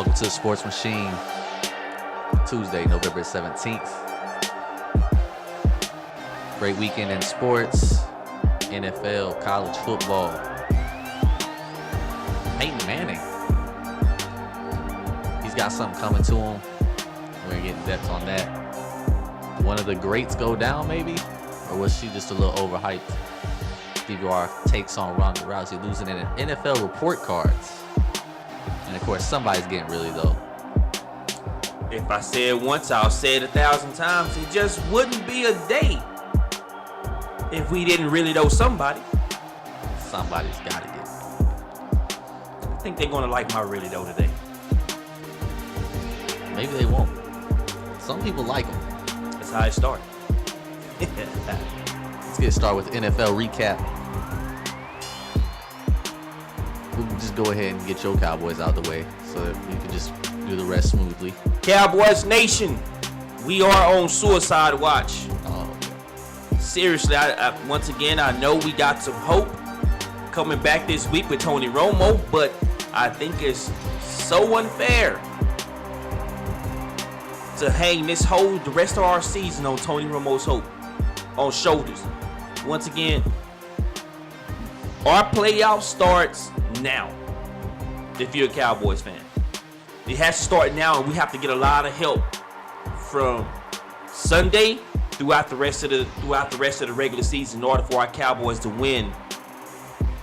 Welcome to the Sports Machine, Tuesday, November 17th. Great weekend in sports, NFL, college football. Peyton Manning. He's got something coming to him. We're going to get in depth on that. One of the greats go down, maybe? Or was she just a little overhyped? Give you our takes on Ronda Rousey losing in NFL report cards. And of course, somebody's getting really low. If I say it once, I'll say it 1,000 times. It just wouldn't be a day if we didn't really know somebody. Somebody's got to get it. I think they're going to like my really though today. Maybe they won't. Some people like them. That's how it started. Let's get started with NFL recap. We'll just go ahead and get your Cowboys out the way so that we can just do the rest smoothly. Cowboys Nation, we are on suicide watch. Oh, Seriously, I once again, I know we got some hope coming back this week with Tony Romo, but I think it's so unfair to hang the rest of our season on Tony Romo's shoulders. Once again, our playoff starts now. If you're a Cowboys fan, it has to start now, and we have to get a lot of help from Sunday throughout the rest of the regular season in order for our Cowboys to win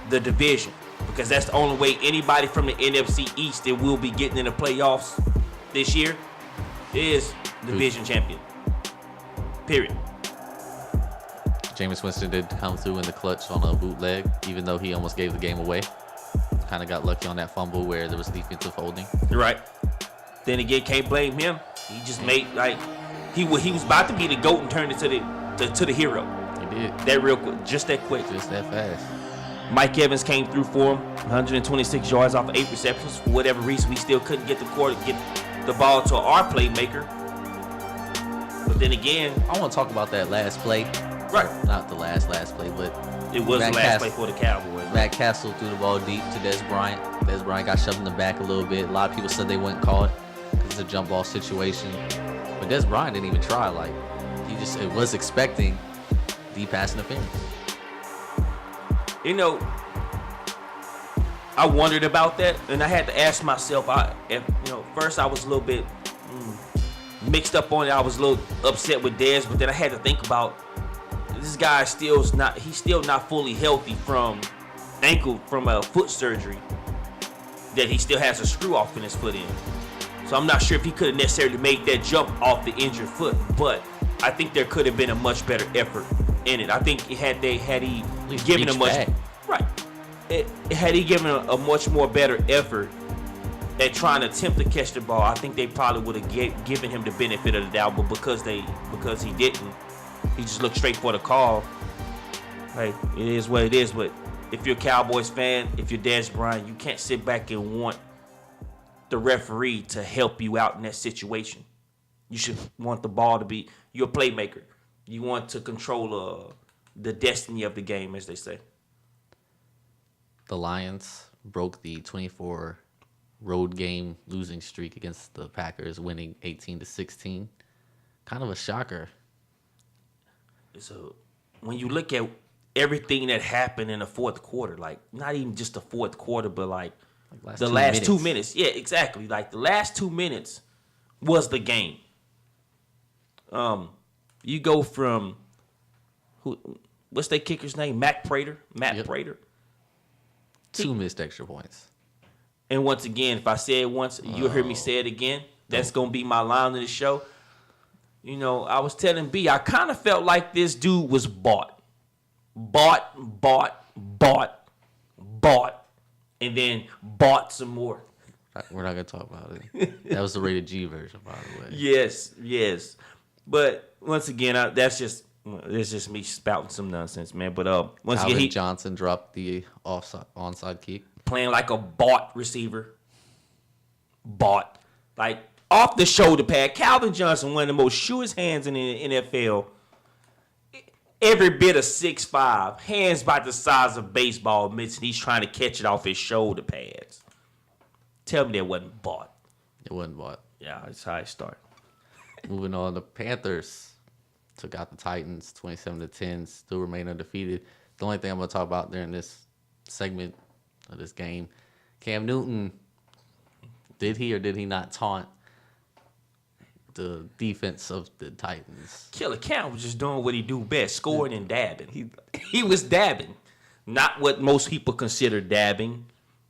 the division, because that's the only way anybody from the NFC East that will be getting in the playoffs this year is division champion. Period. Jameis Winston did come through in the clutch on a bootleg, even though he almost gave the game away. Kind of got lucky on that fumble where there was defensive holding. You're right. Then again, can't blame him. He just made he was about to be the GOAT and turned into the hero. He did. That real quick, just that quick, just that fast. Mike Evans came through for him, 126 yards off of 8 receptions. For whatever reason, we still couldn't get the ball to our playmaker. But then again, I want to talk about that last play. Right. Not the last play, but it was the last play for the Cowboys. Matt Castle threw the ball deep to Dez Bryant. Dez Bryant got shoved in the back a little bit. A lot of people said they wouldn't call it because it's a jump ball situation. But Dez Bryant didn't even try. It was expecting the pass interference. I wondered about that, and I had to ask myself. First I was a little bit mixed up on it. I was a little upset with Dez, but then I had to think about this guy he's still not fully healthy from a foot surgery that he still has a screw off in his foot in. So I'm not sure if he could have necessarily made that jump off the injured foot, but I think there could have been a much better effort in it. I think had he given a much more better effort at trying to attempt to catch the ball, I think they probably would have given him the benefit of the doubt. But because he didn't, he just looked straight for the call. Hey, it is what it is. But if you're a Cowboys fan, if you're Dez Bryant, you can't sit back and want the referee to help you out in that situation. You should want the ball to be your playmaker. You want to control the destiny of the game, as they say. The Lions broke the 24 road game losing streak against the Packers, winning 18-16. Kind of a shocker. So when you look at everything that happened in the fourth quarter, not even just the fourth quarter, but the last 2 minutes. Yeah, exactly. The last 2 minutes was the game. You go from what's their kicker's name? Matt Prater. Prater. 2 missed extra points. And once again, if I say it once, you'll hear me say it again. That's going to be my line of the show. I was telling B, I kind of felt like this dude was bought, and then bought some more. We're not going to talk about it. That was the rated G version, by the way. Yes. But once again, that's just me spouting some nonsense, man. But once Calvin again, Johnson dropped the onside kick. Playing like a bought receiver. Off the shoulder pad. Calvin Johnson, one of the most surest hands in the NFL. Every bit of 6'5", hands about the size of baseball mitts, and he's trying to catch it off his shoulder pads. Tell me that wasn't bought. It wasn't bought. Yeah, that's how it started. Moving on, the Panthers took out the Titans 27-10, still remain undefeated. The only thing I'm going to talk about during this segment of this game, Cam Newton, did he or did he not taunt the defense of the Titans? Killer Cam was just doing what he do best, scoring and dabbing. He was dabbing. Not what most people consider dabbing.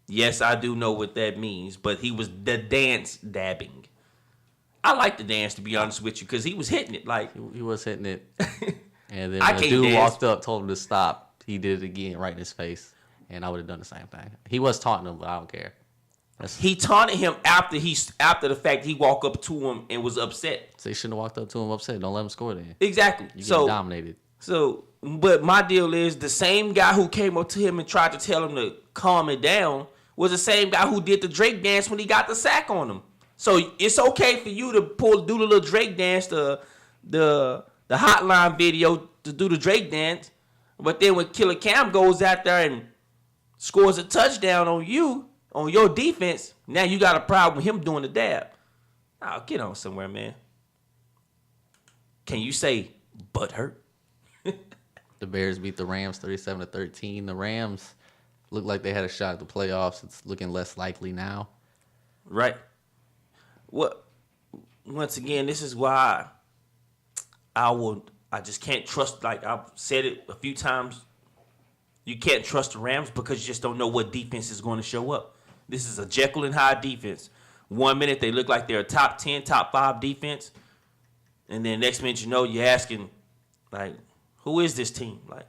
Yes, I do know what that means, but he was the dance dabbing. I like the dance, to be honest with you, because he was hitting it. Like He was hitting it. And then I when the can't dude dance. walked up, told him to stop. He did it again right in his face. And I would have done the same thing. He was taunting him, but I don't care. he taunted him after the fact he walked up to him and was upset. So he shouldn't have walked up to him upset. Don't let him score then. Exactly. You get So dominated. but my deal is the same guy who came up to him and tried to tell him to calm it down was the same guy who did the Drake dance when he got the sack on him. So it's okay for you to do the little Drake dance, the hotline video to do the Drake dance, but then when Killer Cam goes out there and scores a touchdown on you, on your defense, now you got a problem with him doing the dab. Oh, get on somewhere, man. Can you say butt hurt? The Bears beat the Rams 37-13. The Rams looked like they had a shot at the playoffs. It's looking less likely now. Right. Once again, this is why I just can't trust, like I've said it a few times, you can't trust the Rams because you just don't know what defense is going to show up. This is a Jekyll and Hyde defense. 1 minute they look like they're a top 10, top 5 defense, and then next minute you know you're asking, like, who is this team? Like,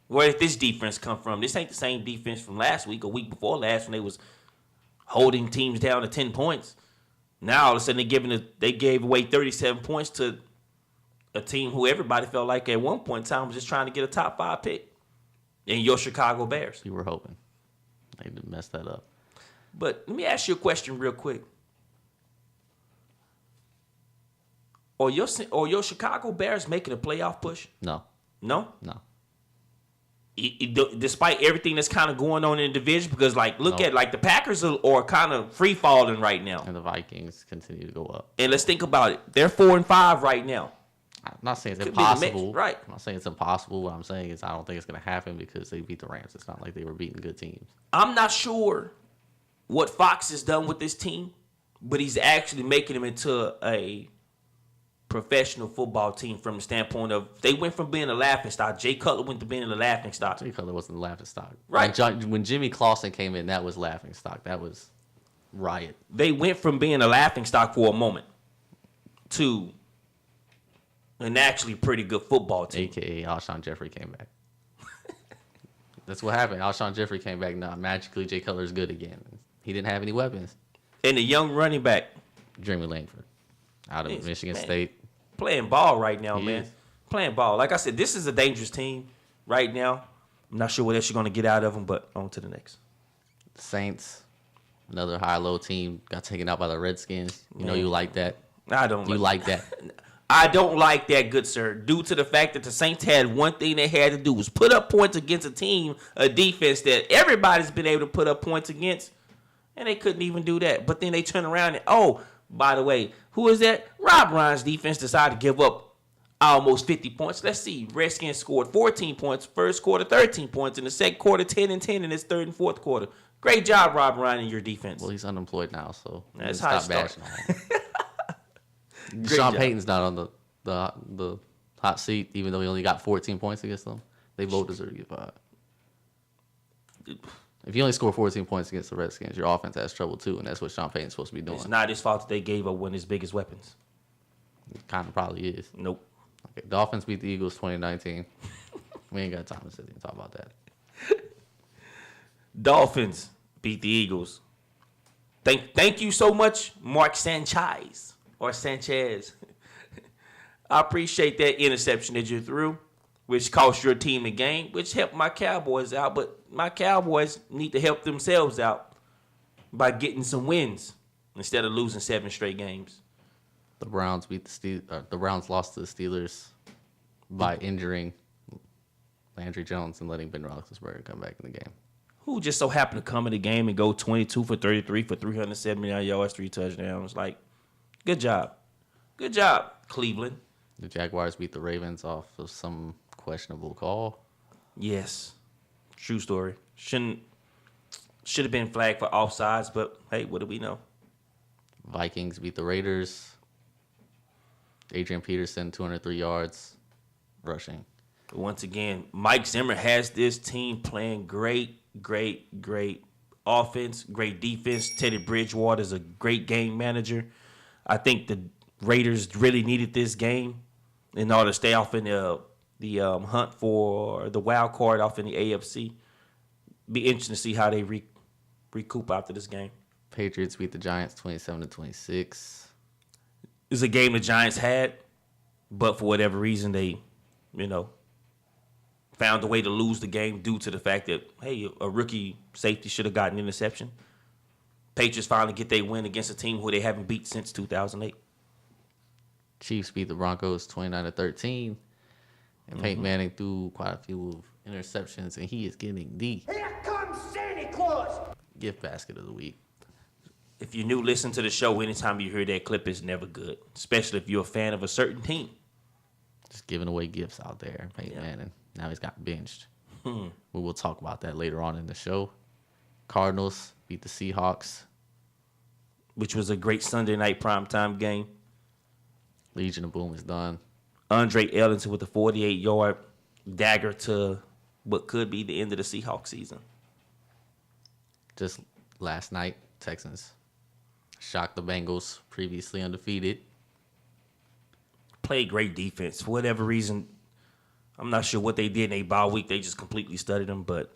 where did this defense come from? This ain't the same defense from last week or week before last when they was holding teams down to 10 points. Now all of a sudden they gave away 37 points to a team who everybody felt like at one point in time was just trying to get a top 5 pick. And your Chicago Bears. You were hoping. They didn't mess that up. But let me ask you a question real quick. Are your Chicago Bears making a playoff push? No. No? No. Despite everything that's kind of going on in the division, because like look No. at like the Packers are kind of free falling right now. And the Vikings continue to go up. And let's think about it. They're 4-5 right now. I'm not saying it's Could be the mix, impossible. right. I'm not saying it's impossible. What I'm saying is I don't think it's going to happen because they beat the Rams. It's not like they were beating good teams. I'm not sure what Fox has done with this team, but he's actually making them into a professional football team from the standpoint of they went from being a laughingstock. Jay Cutler went to being a laughingstock. Jay Cutler wasn't laughing stock. Right. When Jimmy Clausen came in, that was laughing stock. That was riot. They went from being a laughingstock for a moment to an actually pretty good football team. AKA Alshon Jeffrey came back. That's what happened. Alshon Jeffrey came back. Now magically Jay Cutler is good again. He didn't have any weapons. And the young running back Jeremy Langford out of Yes, Michigan man. State. playing ball right now, He man. is. Playing ball. Like I said, this is a dangerous team right now. I'm not sure what else you're going to get out of them, but on to the next. Saints, another high-low team, got taken out by the Redskins. You know Man. you like that. I don't You like that. I don't like that, good sir, due to the fact that the Saints had one thing they had to do was put up points against a defense that everybody's been able to put up points against, and they couldn't even do that. But then they turn around and, oh, by the way, who is that? Rob Ryan's defense decided to give up almost 50 points. Let's see. Redskins scored 14 points, first quarter 13 points, in the second quarter 10 and 10 in its third and fourth quarter. Great job, Rob Ryan, and your defense. Well, he's unemployed now, so That's stop how it started. bashing on him. Great Sean job. Payton's not on the hot seat, even though he only got 14 points against them. They both deserve to get fired. If you only score 14 points against the Redskins, your offense has trouble too, and that's what Sean Payton's supposed to be doing. It's not his fault that they gave up one of his biggest weapons. It kind of probably is. Nope. Okay, Dolphins beat the Eagles 2019. We ain't got time to sit here and talk about that. Dolphins beat the Eagles. Thank you so much, Mark Sanchez or Sanchez. I appreciate that interception that you threw, which cost your team the game, which helped my Cowboys out. But my Cowboys need to help themselves out by getting some wins instead of losing 7 straight games. The Browns the Browns lost to the Steelers by injuring Landry Jones and letting Ben Roethlisberger come back in the game. who just so happened to come in the game and go 22 for 33 for 379 yards, 3 touchdowns. Like, good job. Good job, Cleveland. The Jaguars beat the Ravens off of some questionable call. Yes. True story. Should have been flagged for offsides, but hey, what do we know? Vikings beat the Raiders. Adrian Peterson, 203 yards rushing. Once again, Mike Zimmer has this team playing great offense, great defense. Teddy Bridgewater is a great game manager. I think the Raiders really needed this game in order to stay off in the hunt for the wild card off in the AFC. Be interesting to see how they recoup after this game. Patriots beat the Giants 27-26. It's a game the Giants had, but for whatever reason they, found a way to lose the game due to the fact that, hey, a rookie safety should have gotten an interception. Patriots finally get their win against a team who they haven't beat since 2008. Chiefs beat the Broncos 29-13. And Peyton Manning threw quite a few interceptions, and he is getting the Here comes Santa Claus! gift basket of the week. If you're new, listen to the show. Anytime you hear that clip, it's never good, especially if you're a fan of a certain team. Just giving away gifts out there, Peyton Manning. Now he's got benched. We will talk about that later on in the show. Cardinals beat the Seahawks. Which was a great Sunday night primetime game. Legion of Boom is done. Andre Ellington with a 48-yard dagger to what could be the end of the Seahawks season. Just last night, Texans shocked the Bengals, previously undefeated. Played great defense. For whatever reason, I'm not sure what they did in a bye week. They just completely studied them, but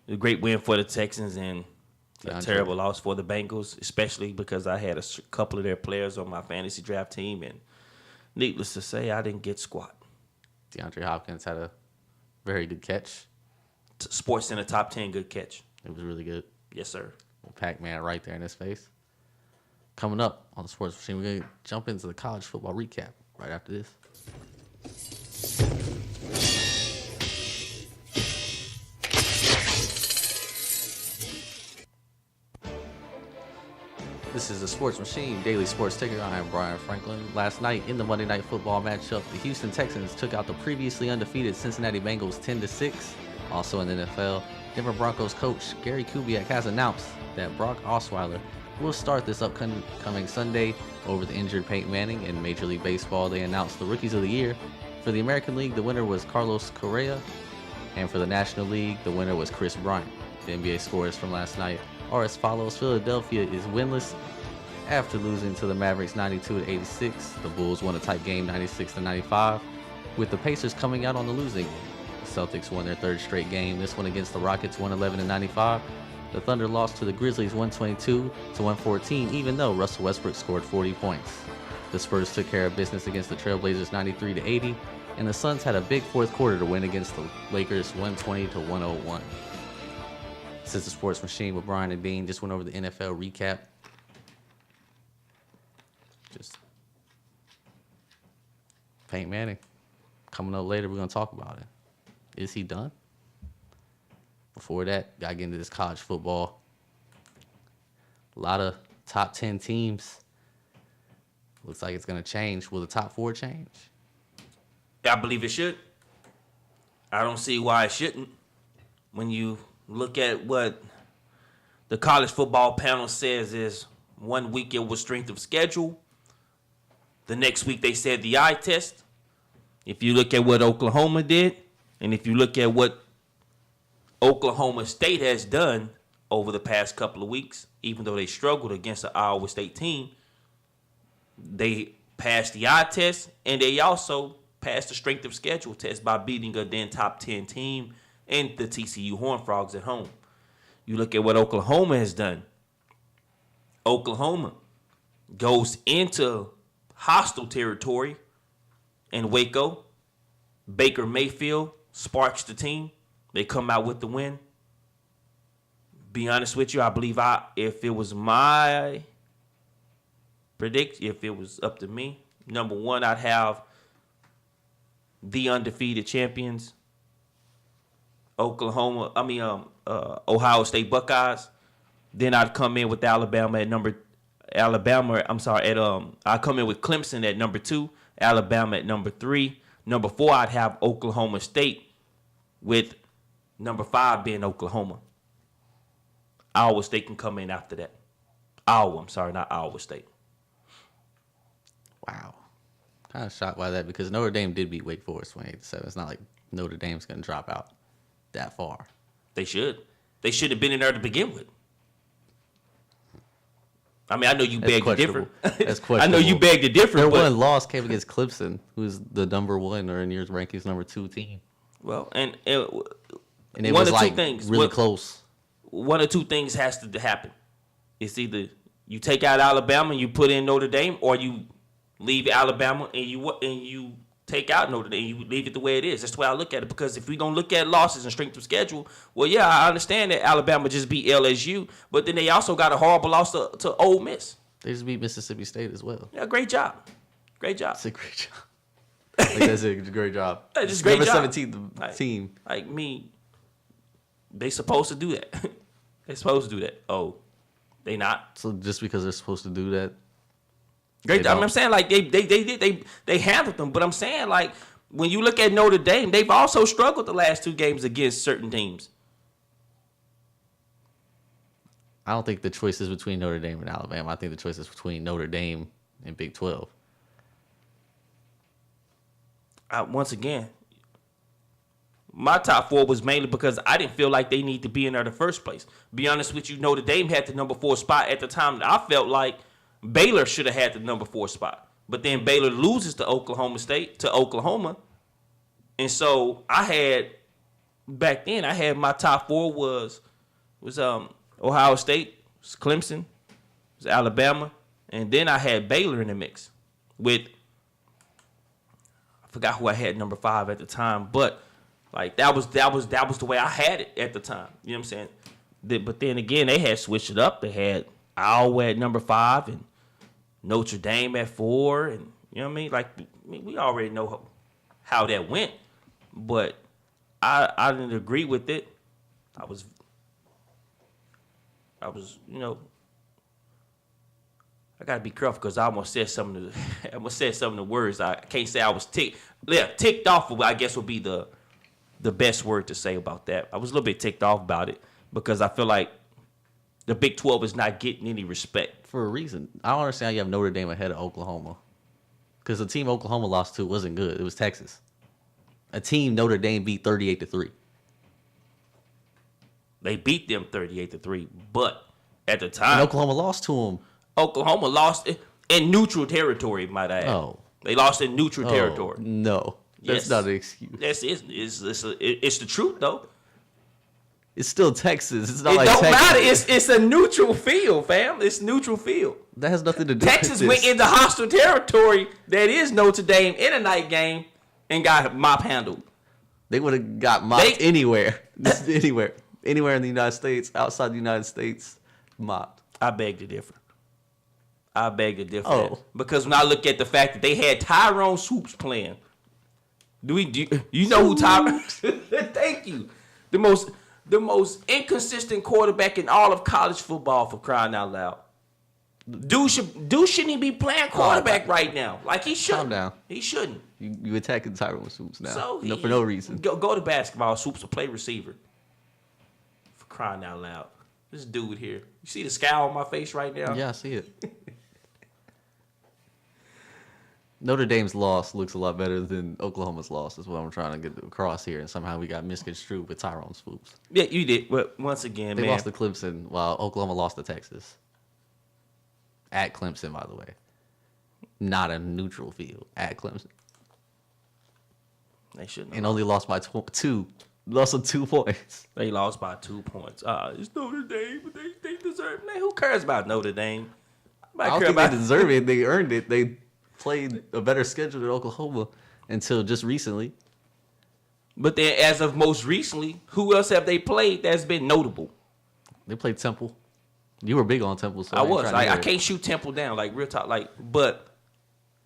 a great win for the Texans and a terrible loss for the Bengals, especially because I had a couple of their players on my fantasy draft team, and needless to say, I didn't get squat. DeAndre Hopkins had a very good catch. Sports Center top 10 good catch. It was really good. Yes, sir. Pac-Man right there in his face. Coming up on the Sports Machine, we're going to jump into the college football recap right after this. This is the Sports Machine Daily Sports Ticker. I am Brian Franklin. Last night in the Monday Night Football matchup, the Houston Texans took out the previously undefeated Cincinnati Bengals 10-6. Also in the NFL, Denver Broncos coach Gary Kubiak has announced that Brock Osweiler will start this upcoming Sunday over the injured Peyton Manning. In Major League Baseball, they announced the Rookies of the Year. For the American League, the winner was Carlos Correa, and for the National League, the winner was Chris Bryant. The NBA scores from last night are as follows. Philadelphia is winless after losing to the Mavericks 92-86. The Bulls won a tight game 96-95, with the Pacers coming out on the losing end. The Celtics won their third straight game. This one against the Rockets 111-95. The Thunder lost to the Grizzlies 122-114, even though Russell Westbrook scored 40 points. The Spurs took care of business against the Trailblazers 93-80, and the Suns had a big fourth quarter to win against the Lakers 120-101. This is the Sports Machine with Brian and Dean. Just went over the NFL recap. Just Peyton Manning. Coming up later, we're going to talk about it. Is he done? Before that, got to get into this college football. A lot of top 10 teams. Looks like it's going to change. Will the top 4 change? I believe it should. I don't see why it shouldn't. When you look at what the college football panel says is 1 week it was strength of schedule. The next week they said the eye test. If you look at what Oklahoma did, and if you look at what Oklahoma State has done over the past couple of weeks, even though they struggled against the Iowa State team, they passed the eye test, and they also passed the strength of schedule test by beating a then top 10 team and the TCU Horned Frogs at home. You look at what Oklahoma has done. Oklahoma goes into hostile territory in Waco. Baker Mayfield sparks the team. They come out with the win. Be honest with you, I believe if it was my predict, if it was up to me, number one, I'd have the undefeated champions, Ohio State Buckeyes. Then I'd come in with Alabama at I'd come in with Clemson at number 2, Alabama at number 3. Number 4, I'd have Oklahoma State, with number 5 being Oklahoma. Iowa State can come in after that. Not Iowa State. Wow. Kind of shocked by that because Notre Dame did beat Wake Forest 28-7. It's not like Notre Dame's going to drop out that far. They should. They should have been in there to begin with. I mean, I know you beg to differ. That's questionable. I know you beg to differ. Their but one loss came against Clemson, who's the number 1 or in your rankings number 2 team. Well, and it one was or like two things. really close. One or two things has to happen. It's either you take out Alabama and you put in Notre Dame, or you leave Alabama and you take out Notre Dame. You leave it the way it is. That's the way I look at it. Because if we don't look at losses and strength of schedule, well, yeah, I understand that Alabama just beat LSU, but then they also got a horrible loss to Ole Miss. They just beat Mississippi State as well. Yeah, great job. Great job. That's a great job. Like, that's a great job. That's just great number job. 17th team. Like me, they supposed to do that. They supposed to do that. Oh, they not. So just because they're supposed to do that, great. I'm saying like they handled them, but I'm saying like when you look at Notre Dame, they've also struggled the last 2 games against certain teams. I don't think the choice is between Notre Dame and Alabama. I think the choice is between Notre Dame and Big 12. Once again, my top 4 was mainly because I didn't feel like they need to be in there in the first place. Be honest with you, Notre Dame had the number 4 spot at the time. I felt like Baylor should have had the number 4 spot. But then Baylor loses to Oklahoma. And so back then I had my top 4 was Ohio State, was Clemson, was Alabama, and then I had Baylor in the mix with, I forgot who I had number 5 at the time, but like that was the way I had it at the time. You know what I'm saying? But then again, they had switched it up. They had Iowa at number 5 and Notre Dame at 4, and you know what I mean? Like we already know how that went, but I didn't agree with it. I was, you know, I gotta be careful because I almost said some of the words. I can't say I was ticked off. I guess would be the best word to say about that. I was a little bit ticked off about it because I feel like the Big 12 is not getting any respect. For a reason. I don't understand how you have Notre Dame ahead of Oklahoma. Because the team Oklahoma lost to wasn't good. It was Texas. A team Notre Dame beat 38-3. They beat them 38-3, but at the time, And Oklahoma lost to them. Oklahoma lost in neutral territory, might I add. Oh. They lost in neutral territory. No. That's Yes. not an excuse. It's the truth, though. It's still Texas. It's not It like don't Texas. matter. It's a neutral field, fam. It's neutral field. That has nothing to do Texas with went this. into hostile territory that is Notre Dame in a night game and got mop handled. They would have got mopped anywhere. Just anywhere. Anywhere in the United States, outside the United States, mopped. I beg to differ. Oh. Because when I look at the fact that they had Tyrone Swoops playing, do you know who Tyrone? Thank you. The most inconsistent quarterback in all of college football, for crying out loud. Dude shouldn't be playing quarterback right now. Like he shouldn't. Calm down. He shouldn't. You attacking Tyrone Swoops now. So For no reason. Go to basketball. Swoops will play receiver. For crying out loud. This dude here. You see the scowl on my face right now? Yeah, I see it. Notre Dame's loss looks a lot better than Oklahoma's loss, is what I'm trying to get across here. And somehow we got misconstrued with Tyrone Swoops. Yeah, you did. But once again, They lost to Clemson while Oklahoma lost to Texas. At Clemson, by the way. Not a neutral field. At Clemson. They shouldn't. And only lost by 2. Lost on 2 points. They lost by 2 points. It's Notre Dame, but they deserve it. Man, who cares about Notre Dame? I don't think they deserve it. They earned it. They played a better schedule than Oklahoma until just recently. But then, as of most recently, who else have they played that's been notable? They played Temple. You were big on Temple, so I was. I can't shoot Temple down, like real talk. Like, but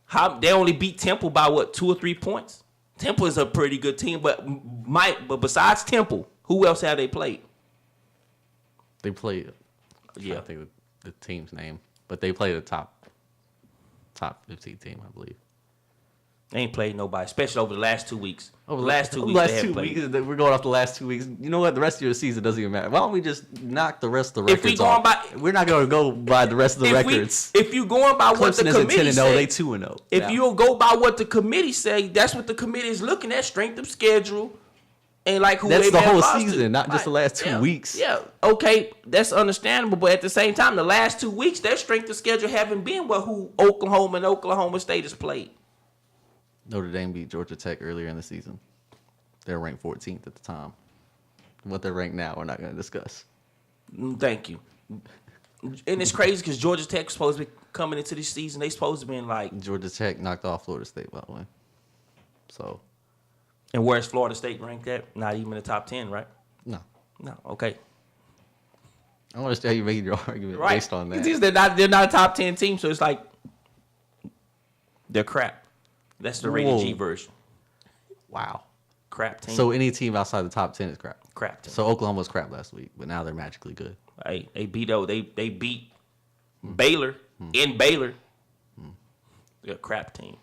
how they only beat Temple by what, 2 or 3 points? Temple is a pretty good team, but besides Temple, who else have they played? They played. Yeah. I think the team's name, but they played a top 15 team, I believe. They ain't played nobody, especially over the last 2 weeks. Over the last 2 weeks, last they 2 have played. weeks, we're going off the last 2 weeks. You know what? The rest of your season doesn't even matter. Why don't we just knock the rest of the If we records going off? by- We're not going to go by the rest of the records. If you going by what the Clemson isn't committee 10-0. say, They 2-0. if now. you go by what the committee say, that's what the committee is looking at: strength of schedule, and like who That's they the whole lost to. season, not just the last 2 Yeah. weeks. Yeah, okay, that's understandable, but at the same time, the last 2 weeks, their strength of schedule haven't been who Oklahoma and Oklahoma State has played. Notre Dame beat Georgia Tech earlier in the season. They're ranked 14th at the time. What they're ranked now, we're not going to discuss. Thank you. And it's crazy because Georgia Tech was supposed to be coming into this season. They supposed to be like. Georgia Tech knocked off Florida State, by the way. So, And where's Florida State ranked at? Not even in the top 10, right? no. No. Okay. I don't understand how you making your argument Right. based on that. It's just they're not a top 10 team, so it's like they're crap. That's the rated Whoa. G version. Wow. Crap team. So any team outside the top 10 is crap. crap team. So Oklahoma was crap last week, but now they're magically good. Hey, they beat Baylor in Baylor. They're a crap team.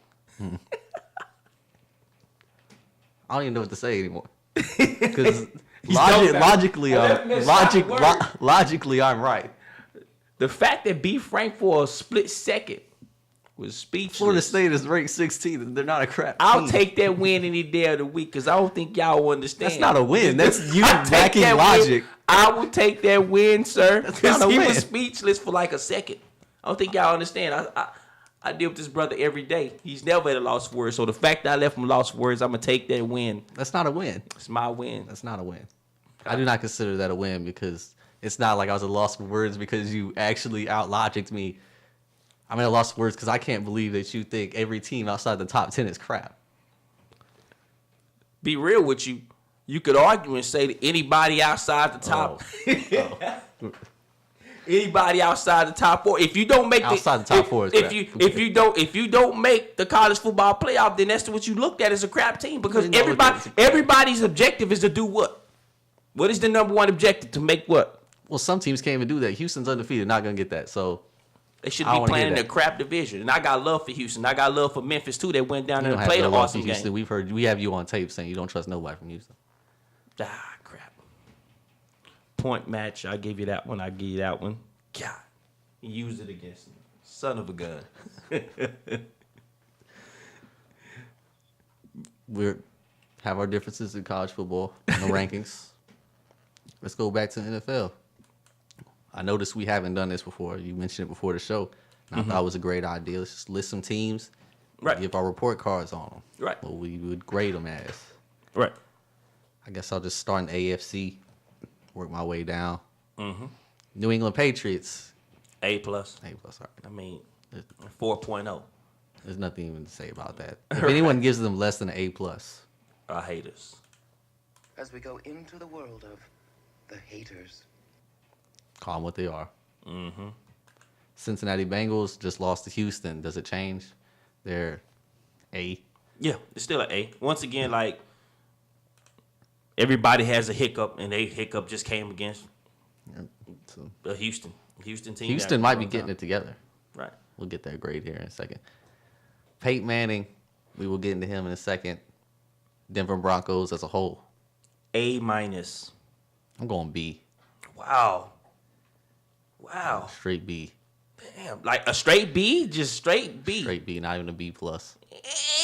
I don't even know what to say anymore. Because dumb now. logically, Let me stop the word. logically, I'm right. The fact that B. Frank for a split second was speechless. Florida State is ranked 16th, and they're not a crap I'll team. take that win any day of the week because I don't think y'all will understand. That's not a win. That's you I'll take lacking that logic. win. I will take that win, sir. That's Because not a he win. was speechless for like a second. I don't think y'all understand. I deal with this brother every day. He's never at a loss for words. So the fact that I left him lost for words, I'm gonna take that win. That's not a win. It's my win. That's not a win. I do not consider that a win because it's not like I was at a loss for words because you actually out-logicked me. I'm at a loss for words because I can't believe that you think every team outside the top 10 is crap. Be real with you. You could argue and say that anybody outside the top, anybody outside the top four. If you don't make Outside the top four is crap. if you don't make the college football playoff, then that's what you looked at as a crap team because We know what everybody's objective is to do what? What is the number one objective? To make what? Well, some teams can't even do that. Houston's undefeated, not going to get that. So They should I be wanna hear playing in a that. crap division. And I got love for Houston. I got love for Memphis too. That went down you there don't and have played no an love for awesome Houston. game. We have you on tape saying you don't trust nobody from Houston. Ah, crap. Point match. I give you that one. I give you that one. God, he used it against me. Son of a gun. We have our differences in college football and the rankings. Let's go back to the NFL. I noticed we haven't done this before. You mentioned it before the show. And I thought it was a great idea. Let's just list some teams. Right. And give our report cards on them. Right. What we would grade them as. Right. I guess I'll just start in the AFC, work my way down. New England Patriots. A plus. A plus. All right. I mean, 4.0. There's nothing even to say about that. If anyone gives them less than an A plus, I hate us. As we go into the world of the haters. call them what they are. Cincinnati Bengals just lost to Houston. Does it change? They're A. Yeah, it's still an A. Once again, like, everybody has a hiccup, and they hiccup just came against So the Houston team. Houston might be getting it together. Right. We'll get that grade here in a second. Peyton Manning, we will get into him in a second. Denver Broncos as a whole. A minus. I'm going B. Wow. Straight B. Damn. Like a straight B? Just straight B. Straight B, not even a B plus.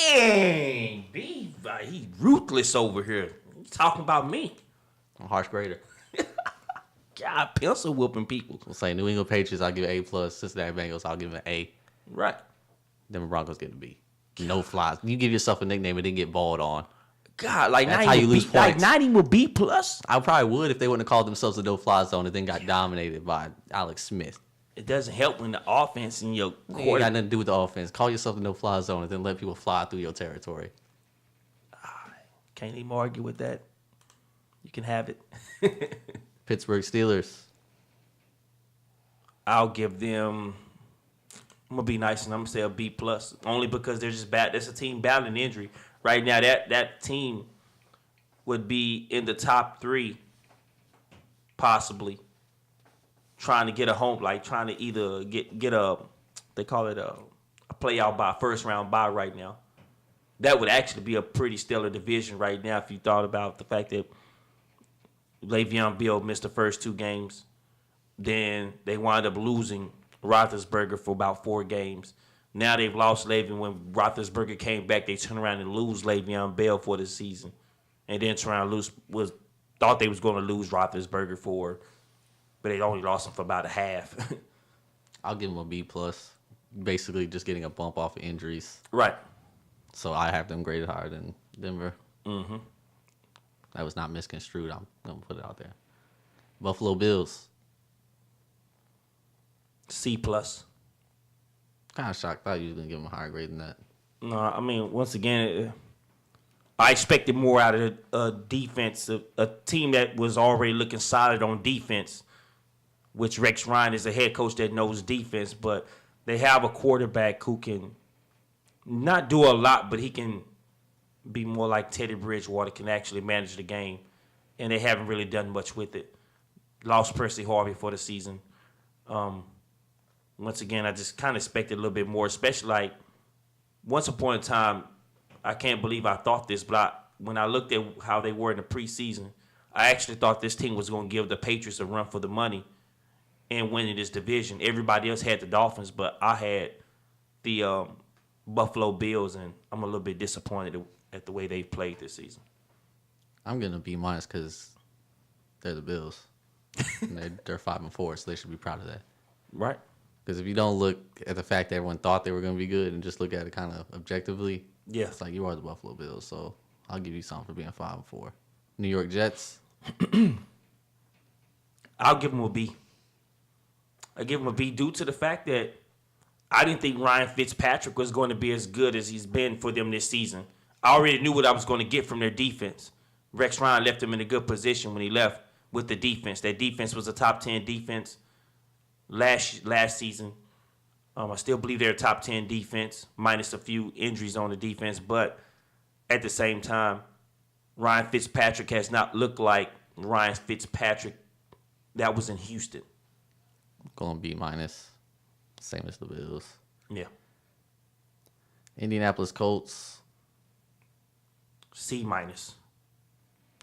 Dang. B. He's ruthless over here. He's talking about me. I'm a harsh grader. God, pencil whooping people. We'll say New England Patriots, I'll give it A plus. Cincinnati Bengals, I'll give it an A. Right. Denver Broncos get a B. No flies. You give yourself a nickname and then get balled on. God, like That's not how even you lose B, like points. not even B plus. I probably would if they wouldn't have called themselves a no-fly zone and then got dominated by Alex Smith. It doesn't help when the offense in your It ain't got quarter. nothing to do with the offense. Call yourself a no-fly zone and then let people fly through your territory. Can't even argue with that. You can have it. Pittsburgh Steelers. I'll give them. I'm gonna be nice and I'm gonna say a B plus, only because they're just bad. That's a team battling injury right now. That team would be in the top 3, possibly, trying to get a home, like trying to either get a, they call it a playoff bye, first round bye right now. That would actually be a pretty stellar division right now if you thought about the fact that Le'Veon Bell missed the first 2 games. Then they wound up losing Roethlisberger for about 4 games. Now they've lost Le'Veon. When Roethlisberger came back, they turned around and lose Le'Veon Bell for the season. And then turned around and thought they was going to lose Roethlisberger but they only lost him for about a half. I'll give him a B plus. Basically, just getting a bump off of injuries. Right. So I have them graded higher than Denver. Mm-hmm. That was not misconstrued. I'm gonna put it out there. Buffalo Bills. C plus. Kind of shocked. Thought you was gonna give them a higher grade than that. No, I mean, once again, I expected more out of a defense, a team that was already looking solid on defense, which Rex Ryan is a head coach that knows defense, but they have a quarterback who can not do a lot, but he can be more like Teddy Bridgewater, can actually manage the game, and they haven't really done much with it. Lost Percy Harvey for the season. Once again, I just kind of expected a little bit more, especially like once upon a time, I can't believe I thought this, but when I looked at how they were in the preseason, I actually thought this team was going to give the Patriots a run for the money and win in this division. Everybody else had the Dolphins, but I had the Buffalo Bills, and I'm a little bit disappointed at the way they've played this season. I'm gonna B minus because they're the Bills. And they're 5-4, so they should be proud of that. Right. Because if you don't look at the fact that everyone thought they were going to be good and just look at it kind of objectively, Yeah. it's like you are the Buffalo Bills. So I'll give you something for being 5-4. New York Jets. I'll give them a B. I give them a B due to the fact that I didn't think Ryan Fitzpatrick was going to be as good as he's been for them this season. I already knew what I was going to get from their defense. Rex Ryan left them in a good position when he left with the defense. That defense was a top 10 defense last season. I still believe they're a top 10 defense, minus a few injuries on the defense. But at the same time, Ryan Fitzpatrick has not looked like Ryan Fitzpatrick that was in Houston. Going B minus. Same as the Bills. Yeah. Indianapolis Colts. C minus.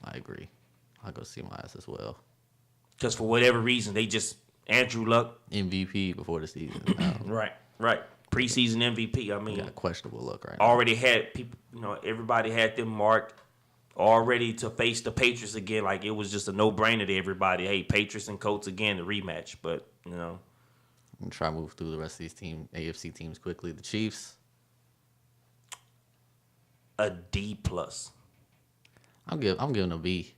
I agree. I'll go C minus as well. Because for whatever reason, they just, Andrew Luck. MVP before the season. Right. Preseason MVP. I mean, Got a questionable look right now. already had people, everybody had them marked already to face the Patriots again. Like, it was just a no-brainer to everybody. Hey, Patriots and Colts again, the rematch. But, I'm try to move through the rest of these AFC teams quickly. The Chiefs. a D plus. I'm giving a B.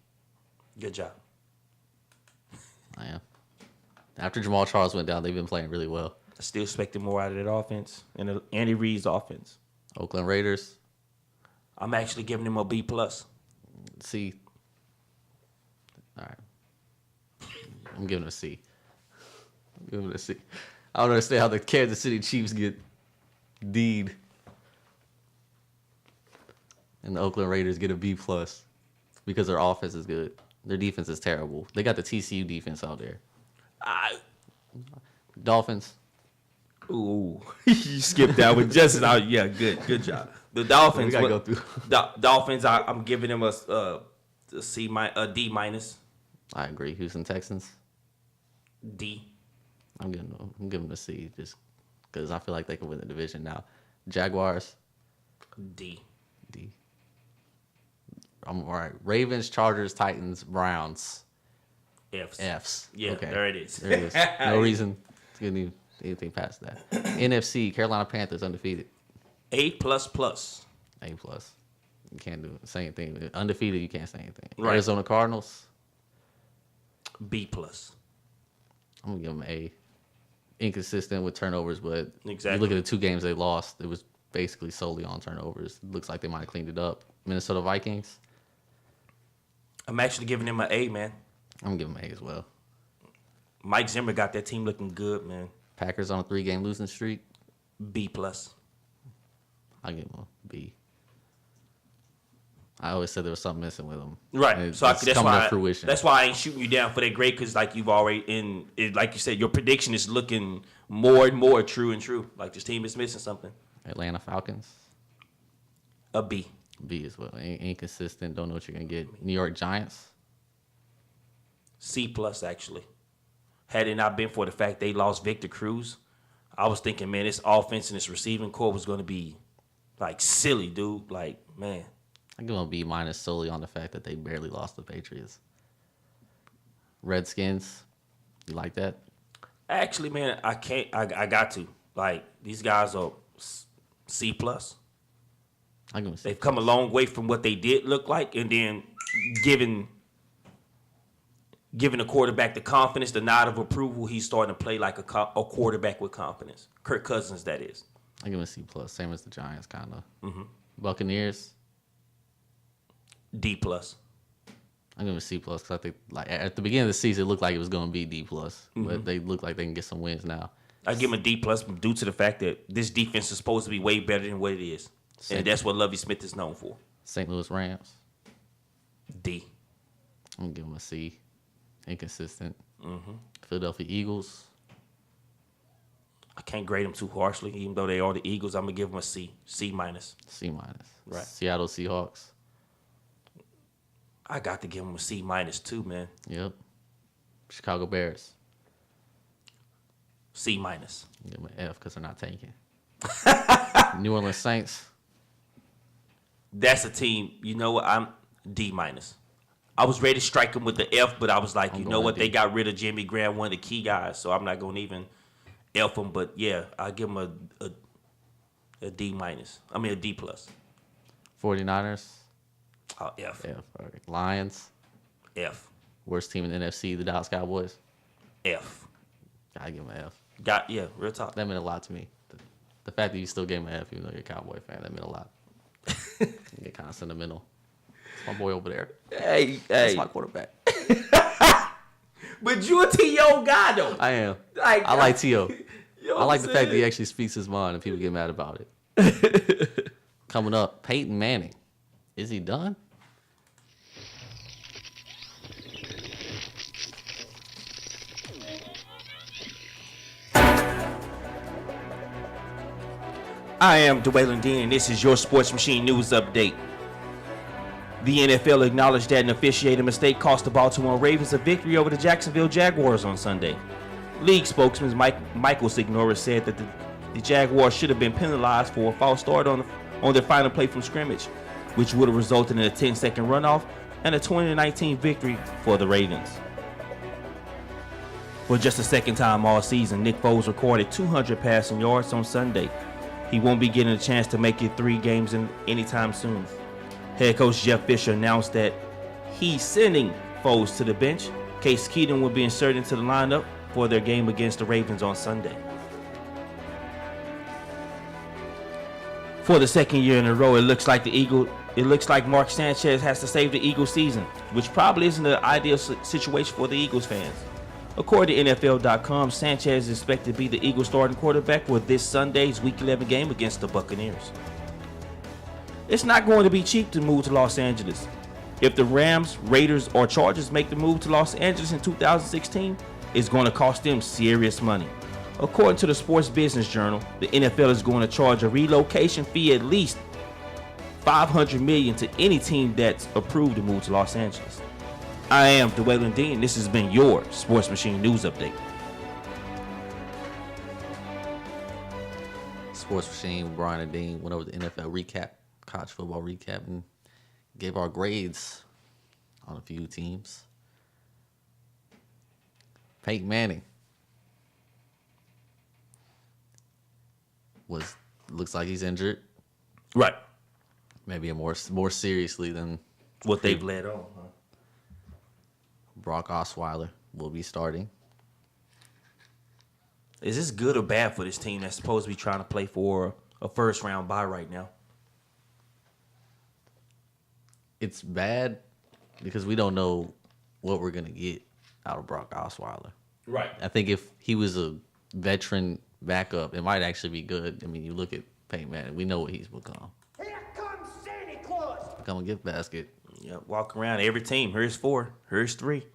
Good job. I am. After Jamal Charles went down, they've been playing really well. I still expected more out of that offense and Andy Reid's offense. Oakland Raiders. I'm actually giving them a B plus. C. All right. I'm giving it a C. I'm giving it a C. I don't understand how the Kansas City Chiefs get D'd and the Oakland Raiders get a B plus because their offense is good. Their defense is terrible. They got the TCU defense out there. Dolphins. Ooh, you skipped that one. Just yeah, good job. The Dolphins. We gotta go through. Dolphins. I'm giving them a D minus. I agree. Houston Texans. D. I'm giving them a C just because I feel like they can win the division now. Jaguars. D. I'm all right. Ravens, Chargers, Titans, Browns. F's. Yeah, Okay. there it is. There it is. No reason to get anything past that. NFC, Carolina Panthers undefeated. A++. A plus. You can't do the same thing. Undefeated, you can't say anything. Right. Arizona Cardinals. B+. I'm gonna give them A. Inconsistent with turnovers, but Exactly. you look at the 2 games they lost, it was basically solely on turnovers. It looks like they might have cleaned it up. Minnesota Vikings. I'm actually giving them an A, man. I'm gonna give them A as well. Mike Zimmer got that team looking good, man. Packers on a 3-game losing streak. B+. I'll give them a B. I always said there was something missing with him. Right. And So it's coming to fruition. that's why I ain't shooting you down for that grade, because like you've already like you said, your prediction is looking more and more true and true. Like this team is missing something. Atlanta Falcons, A B. B as well. Inconsistent. Don't know what you're gonna get. New York Giants, C plus actually. Had it not been for the fact they lost Victor Cruz, I was thinking, man, this offense and this receiving core was going to be like silly, dude. Like, man. I give them a B minus solely on the fact that they barely lost the Patriots. Redskins, you like that? Actually, man, I can't. I got to. Like, these guys are C plus. I give them a C. They've come a long way from what they did look like, and then giving the quarterback the confidence, the nod of approval, he's starting to play like a quarterback with confidence. Kirk Cousins, that is. I give them a C plus, same as the Giants, kind of. Buccaneers, D plus. I give them a C plus because I think like at the beginning of the season it looked like it was going to be D plus, but they look like they can get some wins now. I give him a D plus due to the fact that this defense is supposed to be way better than what it is, and that's what Lovie Smith is known for. St. Louis Rams, D. I'm gonna give them a C. Inconsistent. Philadelphia Eagles, I can't grade them too harshly, even though they are the Eagles. I'm gonna give them a C. C minus. C minus. Right. Seattle Seahawks, I got to give them a C minus too, man. yep. Chicago Bears, C minus. give them an F because they're not tanking. New Orleans Saints, That's a team. You know what? I'm D minus. I was ready to strike them with the F, but I was like, you know going what? D. They got rid of Jimmy Graham, one of the key guys, so I'm not going to even F them. But yeah, I'll give them a D minus. I mean a D plus. 49ers, Oh, F. F. All right. Lions, F. worst team in the NFC, the Dallas Cowboys. F. I give them an F. Yeah, real talk. That meant a lot to me. The fact that you still gave him an F, even though you're a Cowboy fan, that meant a lot. You get kind of sentimental. It's my boy over there. Hey, That's my quarterback. But you a T.O. guy, though. I am. Like, I like T.O. You know I what like I'm the fact that he saying? actually speaks his mind and people get mad about it. Coming up, Peyton Manning. Is he done? I am Dwayne Dean, and this is your Sports Machine News Update. The NFL acknowledged that an officiating mistake cost the Baltimore Ravens a victory over the Jacksonville Jaguars on Sunday. League spokesman Michael Signora said that the Jaguars should have been penalized for a false start on their final play from scrimmage, which would have resulted in a 10-second runoff and a 2019 victory for the Ravens. For just the second time all season, Nick Foles recorded 200 passing yards on Sunday. He won't be getting a chance to make it 3 games anytime soon. Head coach Jeff Fisher announced that he's sending Foles to the bench. Case Keenum will be inserted into the lineup for their game against the Ravens on Sunday. For the second year in a row, it looks like Mark Sanchez has to save the Eagles season, which probably isn't the ideal situation for the Eagles fans. According to NFL.com, Sanchez is expected to be the Eagles starting quarterback for this Sunday's Week 11 game against the Buccaneers. It's not going to be cheap to move to Los Angeles. If the Rams, Raiders, or Chargers make the move to Los Angeles in 2016, it's going to cost them serious money. According to the Sports Business Journal, the NFL is going to charge a relocation fee at least $500 million to any team that's approved to move to Los Angeles. I am Dwayne Dean. This has been your Sports Machine News Update. Sports Machine, Brian and Dean went over the NFL recap, college football recap, and gave our grades on a few teams. Peyton Manning looks like he's injured, Right. maybe a more seriously than What they've led on. Huh? Brock Osweiler will be starting. Is this good or bad for this team that's supposed to be trying to play for a first round bye right now? It's bad because we don't know what we're gonna get out of Brock Osweiler. Right. I think if he was a veteran backup, it might actually be good. I mean, you look at Peyton Manning, we know what he's become. Here comes Santa Claus. Become a gift basket. Yeah, walk around every team. Here's 4. Here's 3.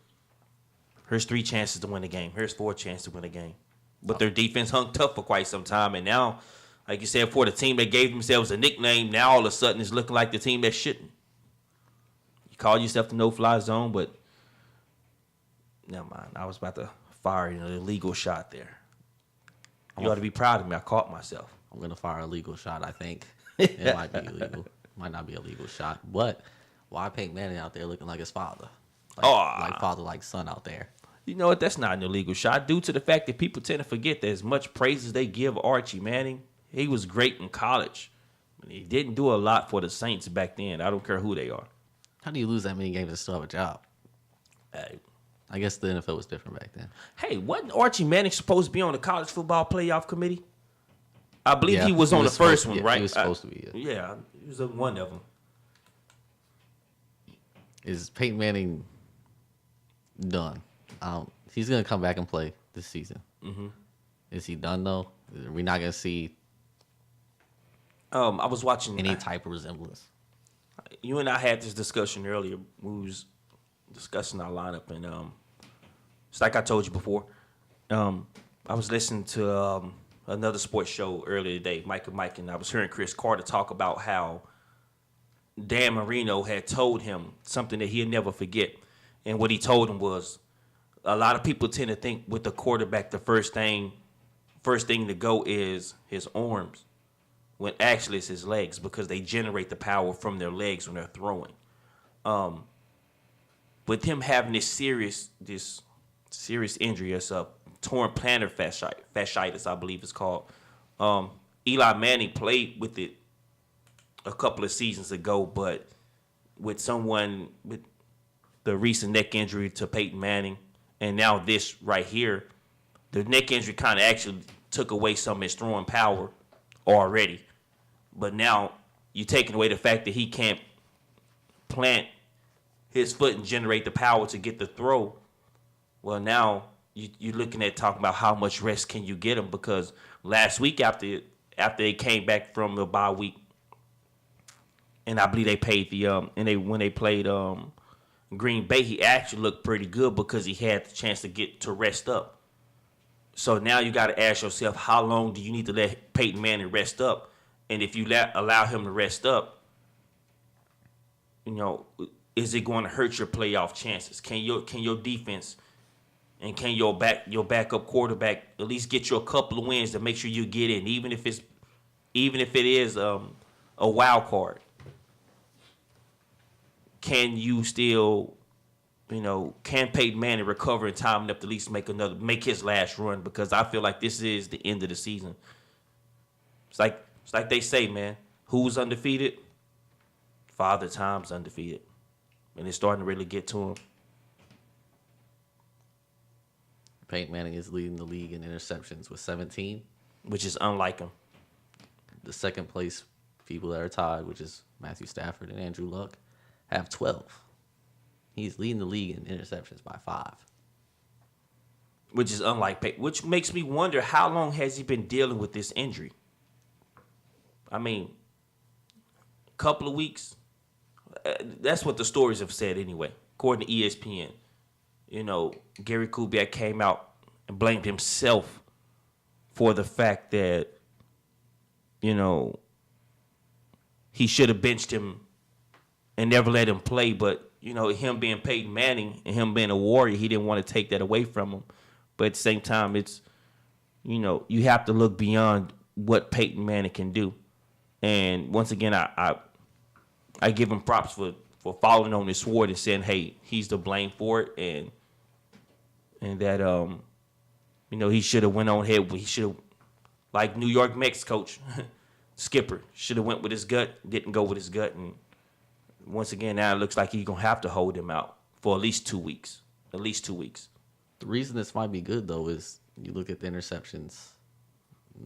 Here's 3 chances to win the game. Here's 4 chances to win the game. But their defense hung tough for quite some time, and now, like you said, for the team that gave themselves a nickname, now all of a sudden it's looking like the team that shouldn't. You call yourself the no-fly zone, but never mind. I was about to fire an illegal shot there. You ought to be proud of me. I caught myself. I'm gonna fire a legal shot. I think it might be illegal. Might not be a legal shot, but why Peyton Manning out there looking like his father? Like father, like son out there. You know what? That's not an illegal shot due to the fact that people tend to forget that as much praise as they give Archie Manning, he was great in college. He didn't do a lot for the Saints back then. I don't care who they are. How do you lose that many games and still have a job? Hey, I guess the NFL was different back then. hey, wasn't Archie Manning supposed to be on the college football playoff committee? I believe Yeah, he was he on was the first supposed- one, yeah, right? he was supposed to be, yeah. Yeah, he was on one of them. Is Peyton Manning done? He's gonna come back and play this season. Mm-hmm. Is he done though? Are we not gonna see I was watching any type of resemblance? You and I had this discussion earlier. We was discussing our lineup, and it's like I told you before. I was listening to another sports show earlier today, Mike and Mike, and I was hearing Chris Carter talk about how Dan Marino had told him something that he'd never forget. And what he told him was, a lot of people tend to think with the quarterback, the first thing to go is his arms, when actually it's his legs, because they generate the power from their legs when they're throwing. With him having this serious injury, it's a torn plantar fasciitis, I believe it's called. Eli Manning played with it a couple of seasons ago, but with the recent neck injury to Peyton Manning, and now this right here, the neck injury kind of actually took away some of his throwing power already. But now you're taking away the fact that he can't plant his foot and generate the power to get the throw. Well, now you're looking at talking about how much rest can you get him, because last week after they came back from the bye week, and I believe they paid when they played Green Bay, he actually looked pretty good because he had the chance to rest up. So now you got to ask yourself, how long do you need to let Peyton Manning rest up? And if you allow him to rest up, is it going to hurt your playoff chances? Can your defense and can your backup quarterback at least get you a couple of wins to make sure you get in, even if it is a wild card? Can you still, can Peyton Manning recover in time enough to at least make his last run? Because I feel like this is the end of the season. It's like they say, man, who's undefeated? Father Time's undefeated. And it's starting to really get to him. Peyton Manning is leading the league in interceptions with 17. Which is unlike him. The second place people that are tied, which is Matthew Stafford and Andrew Luck, have 12. He's leading the league in interceptions by 5. Which is unlike Peyton. Which makes me wonder, how long has he been dealing with this injury? I mean, a couple of weeks. That's what the stories have said anyway, according to ESPN. Gary Kubiak came out and blamed himself for the fact that, he should have benched him and never let him play. But, him being Peyton Manning and him being a Warrior, he didn't want to take that away from him. But at the same time, it's, you have to look beyond what Peyton Manning can do. And once again, I give him props for falling on his sword and saying, hey, he's to blame for it. And that, he should have went on ahead. He should have, like New York Mets coach, Skipper, should have went with his gut, didn't go with his gut. And once again, now it looks like he's going to have to hold him out for at least 2 weeks. At least 2 weeks. The reason this might be good, though, is you look at the interceptions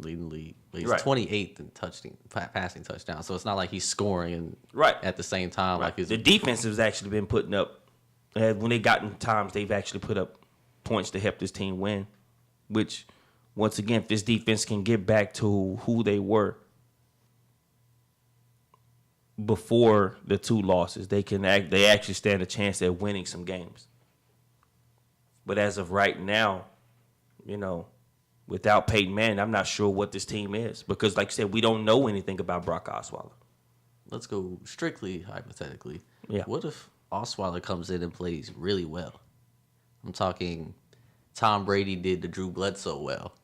leading the league. He's Right. 28th in passing touchdowns. So it's not like he's scoring and Right. at the same time. Right. Like his The defense has actually been putting up, when they got in times, they've actually put up points to help this team win. Which, once again, if this defense can get back to who they were before the 2 losses, they actually stand a chance at winning some games. But as of right now, without Peyton Manning, I'm not sure what this team is because, like you said, we don't know anything about Brock Osweiler. Let's go strictly hypothetically. Yeah. What if Osweiler comes in and plays really well? I'm talking Tom Brady did to Drew Bledsoe well.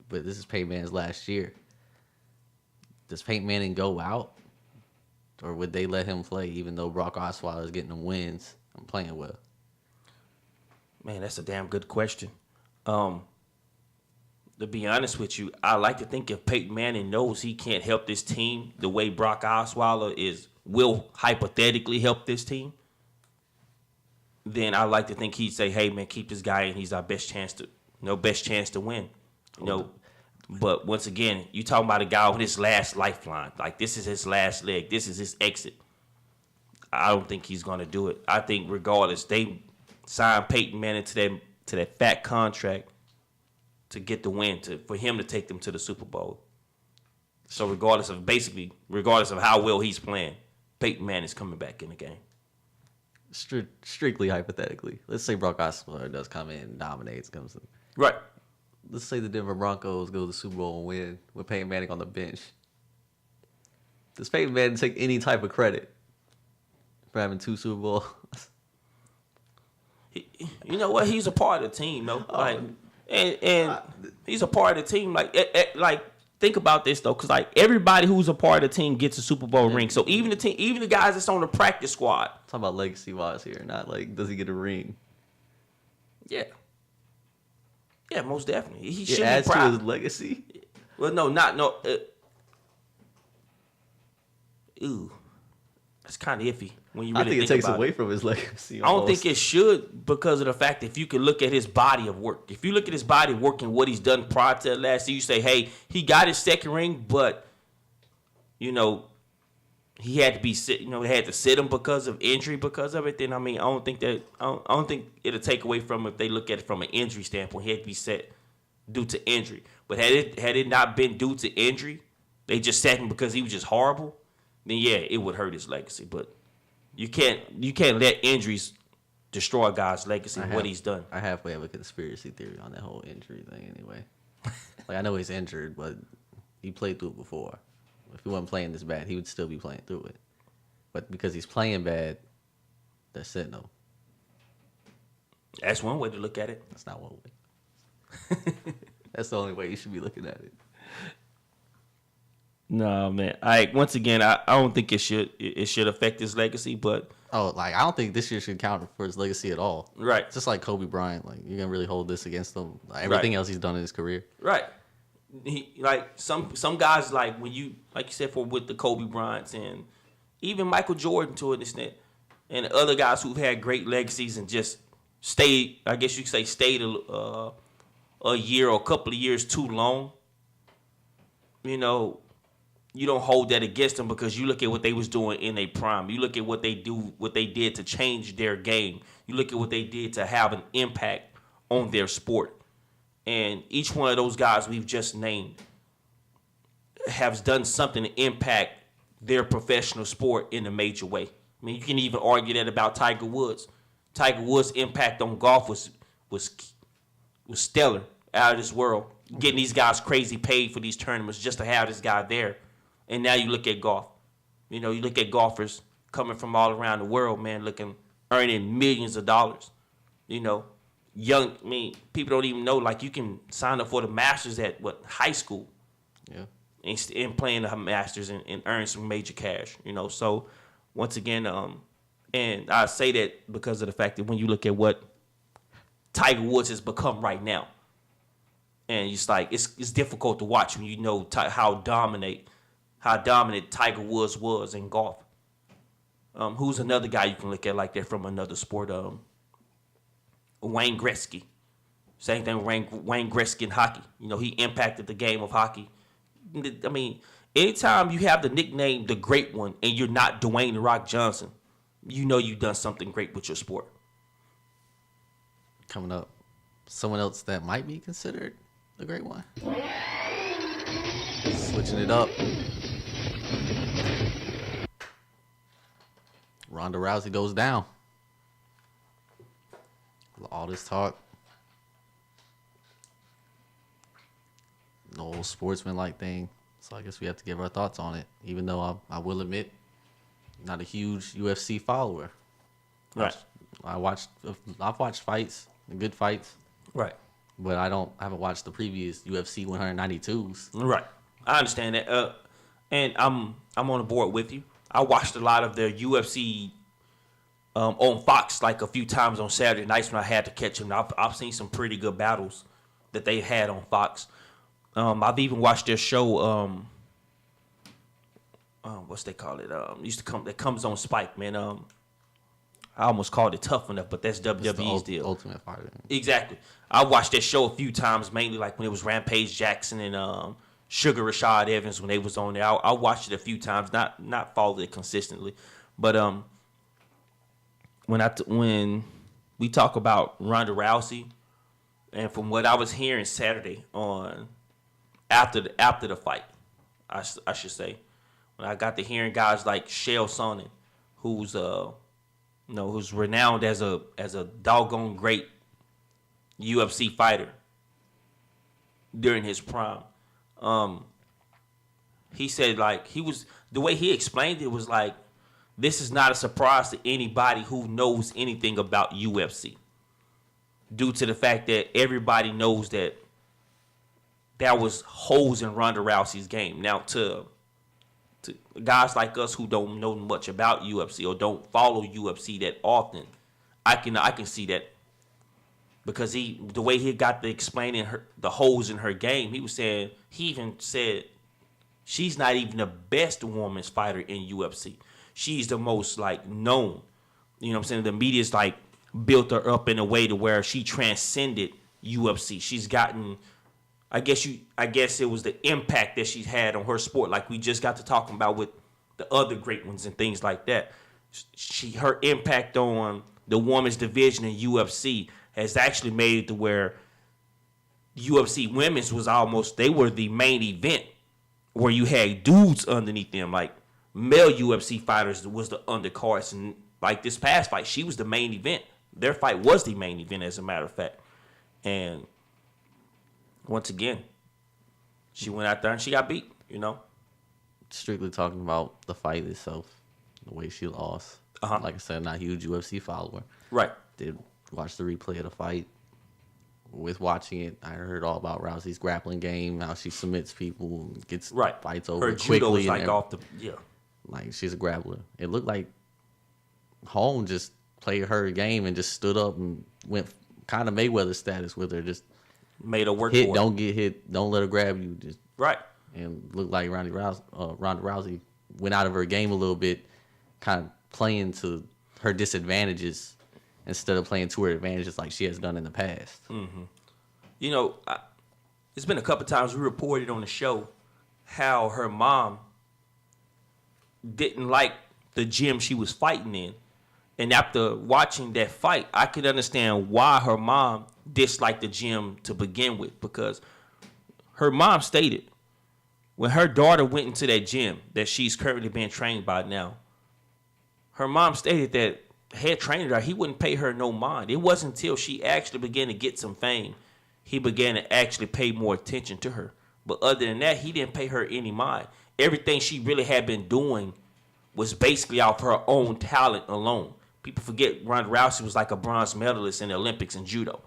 But this is Peyton Manning's last year. Does Peyton Manning go out? Or would they let him play even though Brock Osweiler is getting them wins and playing well? Man, that's a damn good question. To be honest with you, I like to think if Peyton Manning knows he can't help this team the way Brock Osweiler will hypothetically help this team, then I like to think he'd say, "Hey, man, keep this guy in. He's our best chance to win." But once again, you talking about a guy on his last lifeline. Like, this is his last leg. This is his exit. I don't think he's going to do it. I think regardless, they signed Peyton Manning to that fat contract to get the win, for him to take them to the Super Bowl. So regardless of how well he's playing, Peyton Manning's coming back in the game. Strictly hypothetically. Let's say Brock Osweiler does come in and dominates. Right. Let's say the Denver Broncos go to the Super Bowl and win with Peyton Manning on the bench. Does Peyton Manning take any type of credit for having 2 Super Bowls? You know what? He's a part of the team, though. And he's a part of the team. Like, think about this though, because like everybody who's a part of the team gets a Super Bowl ring. So even the guys that's on the practice squad. Talking about legacy wise here, not like does he get a ring? Yeah. Yeah, most definitely. He should it adds be proud. to his legacy. Well, that's kind of iffy when you really I think it takes about away from his legacy. I don't think it should because of the fact that if you can look at his body of work. If you look at his body of work and what he's done prior to that last year, you say, hey, he got his second ring, but, he had to be sit. They had to sit him because of injury, because of it. Then I don't think it'll take away from if they look at it from an injury standpoint. He had to be set due to injury. But had it not been due to injury, they just sat him because he was just horrible. Then yeah, it would hurt his legacy. But you can't let injuries destroy a guy's legacy and what he's done. I halfway have a conspiracy theory on that whole injury thing. Anyway, I know he's injured, but he played through it before. If he wasn't playing this bad, he would still be playing through it. But because he's playing bad, they're sitting him. That's one way to look at it. That's not one way. That's the only way you should be looking at it. No, man. Once again, I don't think it should affect his legacy, but I don't think this year should count for his legacy at all. Right. Just like Kobe Bryant, you're gonna really hold this against him. Everything else he's done in his career. Right. Some guys when you said with the Kobe Bryants and even Michael Jordan to an extent, and other guys who've had great legacies and just stayed. I guess you could say stayed a year or a couple of years too long. You don't hold that against them because you look at what they was doing in their prime. You look at what they did to change their game. You look at what they did to have an impact on their sport. And each one of those guys we've just named has done something to impact their professional sport in a major way. You can even argue that about Tiger Woods. Tiger Woods' impact on golf was stellar, out of this world. Getting these guys crazy paid for these tournaments just to have this guy there. And now you look at golf. You look at golfers coming from all around the world, man, earning millions of dollars. People don't even know, you can sign up for the Masters at, high school. Yeah. And playing the Masters and earn some major cash, So, once again, and I say that because of the fact that when you look at what Tiger Woods has become right now, and it's difficult to watch when you know how dominant Tiger Woods was in golf. Who's another guy you can look at like that from another sport? Wayne Gretzky. Same thing with Wayne Gretzky in hockey. He impacted the game of hockey. Anytime you have the nickname The Great One and you're not Dwayne The Rock Johnson, you've done something great with your sport. Coming up, someone else that might be considered the Great One. Switching it up. Ronda Rousey goes down. All this talk. No sportsman-like thing. So I guess we have to give our thoughts on it. Even though I will admit, not a huge UFC follower. Right. I've watched fights, good fights, Right. but I haven't watched the previous UFC 192s. Right. I understand that. And I'm on the board with you. I watched a lot of their UFC on Fox like a few times on Saturday nights when I had to catch them. I've seen some pretty good battles that they had on Fox. I've even watched their show. What's they call it? That comes on Spike, man. I almost called it Tough Enough, but that's WWE's deal. Ultimate Fighter. Exactly. I watched that show a few times, mainly like when it was Rampage Jackson and Sugar Rashad Evans when they was on there. I watched it a few times, not followed it consistently, but when we talk about Ronda Rousey, and from what I was hearing Saturday on after the fight, I should say, when I got to hearing guys like Chael Sonnen, who's who's renowned as a doggone great UFC fighter during his prime. He said the way he explained it was like, this is not a surprise to anybody who knows anything about UFC, due to the fact that everybody knows that there was holes in Ronda Rousey's game. Now, to guys like us who don't know much about UFC or don't follow UFC that often, I can see that, because the way he got to explaining the holes in her game, he even said she's not even the best women's fighter in UFC. She's the most known. You know what I'm saying? The media's built her up in a way to where she transcended UFC. She's gotten, I guess it was the impact that she's had on her sport, like we just got to talking about with the other great ones and things like that. Her impact on the women's division in UFC has actually made it to where UFC women's they were the main event, where you had dudes underneath them, like male UFC fighters was the undercards, and like this past fight, she was the main event. Their fight was the main event, as a matter of fact. And once again, she went out there and she got beat, Strictly talking about the fight itself, the way she lost. Uh-huh. Like I said, not a huge UFC follower. Right. Did watch the replay of the fight. With watching it, I heard all about Rousey's grappling game, how she submits people, gets fights over her quickly. Her judo and off the like she's a grappler. It looked like Holm just played her game and just stood up and went kind of Mayweather status with her. Just made her work hit, for it. don't get hit, don't let her grab you. Just right. And looked like Ronda Rousey went out of her game a little bit, kind of playing to her disadvantages instead of playing to her advantages like she has done in the past. Mm-hmm. It's been a couple times we reported on the show how her mom didn't like the gym she was fighting in. And after watching that fight, I could understand why her mom disliked the gym to begin with, because her mom stated when her daughter went into that gym that she's currently being trained by now, her mom stated that head trainer, he wouldn't pay her no mind. It wasn't until she actually began to get some fame, he began to actually pay more attention to her. But other than that, he didn't pay her any mind. Everything she really had been doing was basically off her own talent alone. People forget Ronda Rousey was like a bronze medalist in the Olympics in judo.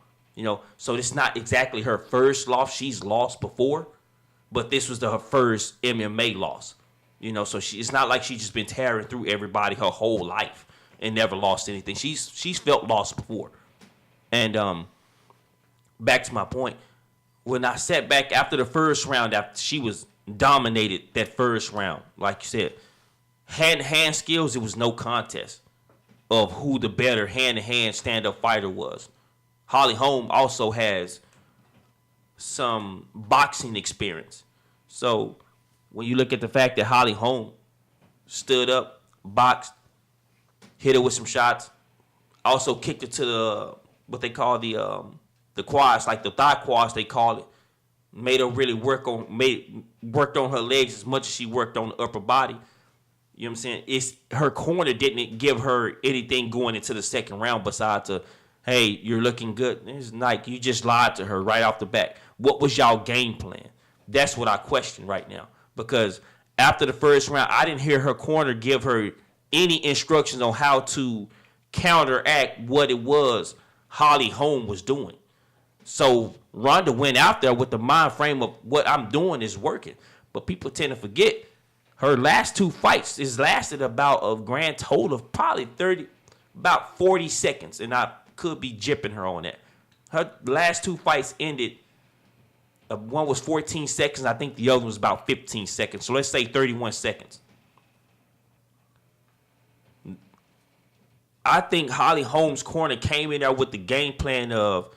So it's not exactly her first loss. She's lost before, but this was her first MMA loss. So it's not like she's just been tearing through everybody her whole life and never lost anything. She's felt lost before. And back to my point, when I sat back after the first round, after she was dominated that first round, like you said, hand-to-hand skills, it was no contest of who the better hand-to-hand stand-up fighter was. Holly Holm also has some boxing experience. So when you look at the fact that Holly Holm stood up, boxed, hit her with some shots, also kicked it to the what they call the quads, like the thigh quads they call it, worked on her legs as much as she worked on the upper body. You know what I'm saying? It's her corner didn't give her anything going into the second round besides hey, you're looking good. It's like you just lied to her right off the bat. What was y'all game plan? That's what I question right now. Because after the first round, I didn't hear her corner give her any instructions on how to counteract what it was Holly Holm was doing. So Ronda went out there with the mind frame of what I'm doing is working. But people tend to forget her last 2 fights has lasted about a grand total of probably about 40 seconds. And I could be jipping her on that. Her last 2 fights ended. One was 14 seconds. I think the other was about 15 seconds. So let's say 31 seconds. I think Holly Holm's corner came in there with the game plan of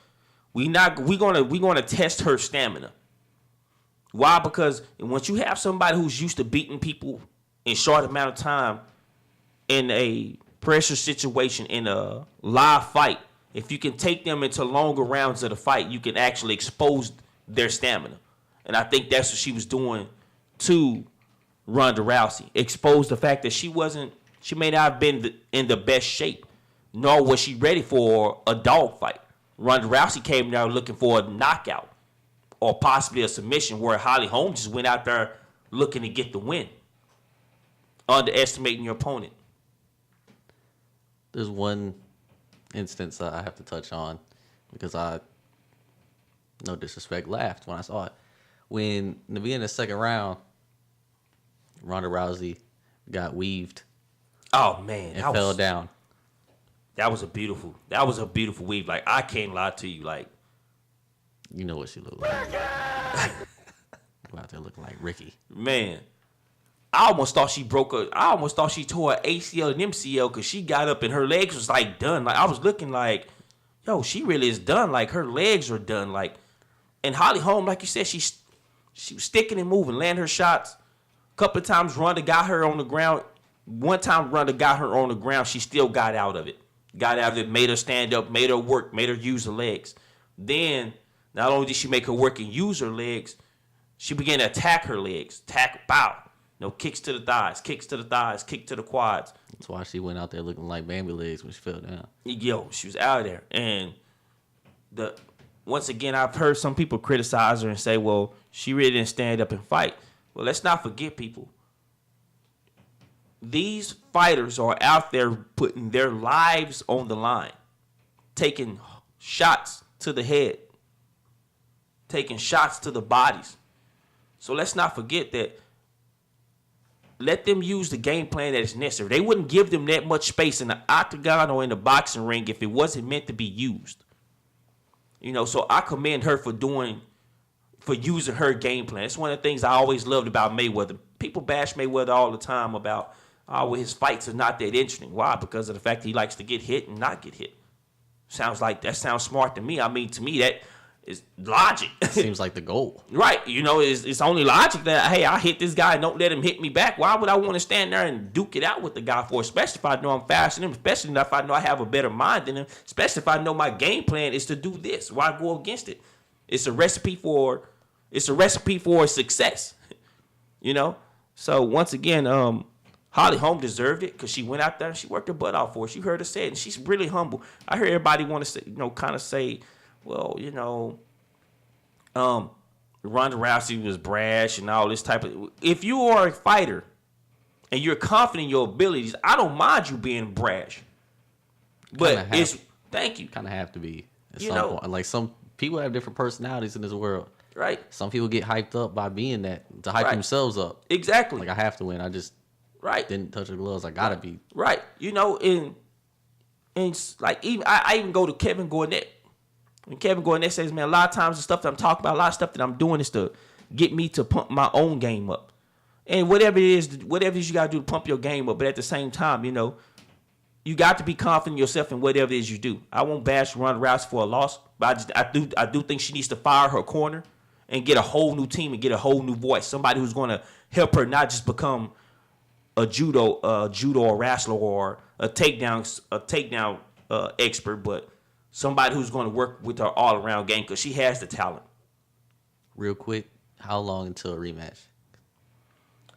we gonna test her stamina. Why? Because once you have somebody who's used to beating people in short amount of time in a pressure situation in a live fight, if you can take them into longer rounds of the fight, you can actually expose their stamina. And I think that's what she was doing to Ronda Rousey. Expose the fact that she may not have been in the best shape, nor was she ready for a dog fight. Ronda Rousey came there looking for a knockout or possibly a submission, where Holly Holm just went out there looking to get the win, underestimating your opponent. There's one instance I have to touch on because I, no disrespect, laughed when I saw it. When in the beginning of the second round, Ronda Rousey got weaved. Oh man, and fell down. That was a beautiful weave. Like, I can't lie to you. Like, you know what she looked like. Go out there looking like Ricky. Man, I almost thought she tore her ACL and MCL because she got up and her legs was like done. Like, I was looking like, yo, she really is done. Like, her legs are done. Like, and Holly Holm, like you said, she was sticking and moving, landing her shots. A couple of times Ronda got her on the ground. One time Ronda got her on the ground, she still got out of it. Made her stand up, made her work, made her use her legs. Then, not only did she make her work and use her legs, she began to attack her legs. Bow. Kicks to the thighs, kicks to the thighs, kick to the quads. That's why she went out there looking like Bambi legs when she fell down. Yo, she was out of there. And once again, I've heard some people criticize her and say, well, she really didn't stand up and fight. Well, let's not forget, people. These fighters are out there putting their lives on the line, taking shots to the head, taking shots to the bodies. So let's not forget that. Let them use the game plan that is necessary. They wouldn't give them that much space in the octagon or in the boxing ring if it wasn't meant to be used. So I commend her for using her game plan. It's one of the things I always loved about Mayweather. People bash Mayweather all the time about his fights are not that interesting. Why? Because of the fact that he likes to get hit and not get hit. That sounds smart to me. I mean, to me, that is logic. Seems like the goal. Right. It's only logic that, hey, I hit this guy and don't let him hit me back. Why would I want to stand there and duke it out with the guy for, especially if I know I'm faster than him, especially if I know I have a better mind than him, especially if I know my game plan is to do this. Why go against it? It's a recipe for success. So once again, Holly Holm deserved it because she went out there and she worked her butt off for it. You heard her say it, and she's really humble. I hear everybody want to say, kind of say, well, Ronda Rousey was brash and all this type of. If you are a fighter and you're confident in your abilities, I don't mind you being brash. But thank you. Kind of have to be at some point. Like, some people have different personalities in this world. Right. Some people get hyped up by being that to hype themselves up. Exactly. Like, I have to win. I just didn't touch the gloves. I gotta be right. And like, even I even go to Kevin Garnett. When Kevin Garnett says, man, a lot of times the stuff that I'm talking about, a lot of stuff that I'm doing is to get me to pump my own game up. And whatever it is you gotta do to pump your game up, but at the same time, you got to be confident in yourself in whatever it is you do. I won't bash Ronda Rousey for a loss, but I do think she needs to fire her corner and get a whole new team and get a whole new voice. Somebody who's going to help her not just become a judo wrestler or a takedown expert, but somebody who's going to work with her all around game because she has the talent. Real quick, how long until a rematch?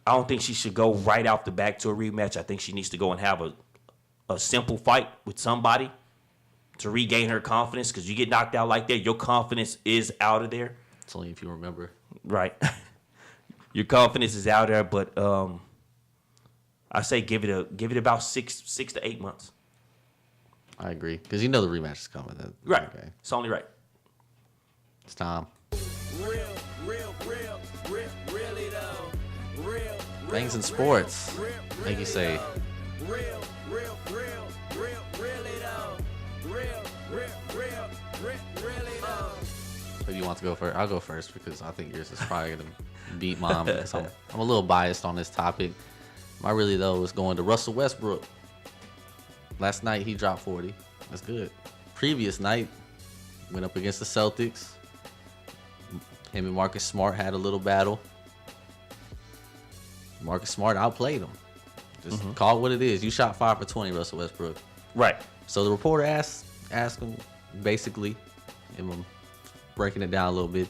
I don't think she should go right off the back to a rematch. I think she needs to go and have a simple fight with somebody to regain her confidence, because you get knocked out like that, your confidence is out of there. It's only if you remember. Right. Your confidence is out there, but I say give it about 6 to 8 months. I agree, because you know the rematch is coming. Right. Okay. It's only right. It's time. Things in sports. Like you say. If you want to go first, I'll go first because I think yours is probably gonna beat mine. Because I'm a little biased on this topic. My really though is going to Russell Westbrook. Last night he dropped 40. That's good. Previous night went up against the Celtics. Him and Marcus Smart had a little battle. Marcus Smart outplayed him. Just call it what it is. You shot 5 for 20, Russell Westbrook. Right. So the reporter asked him basically, and I'm breaking it down a little bit.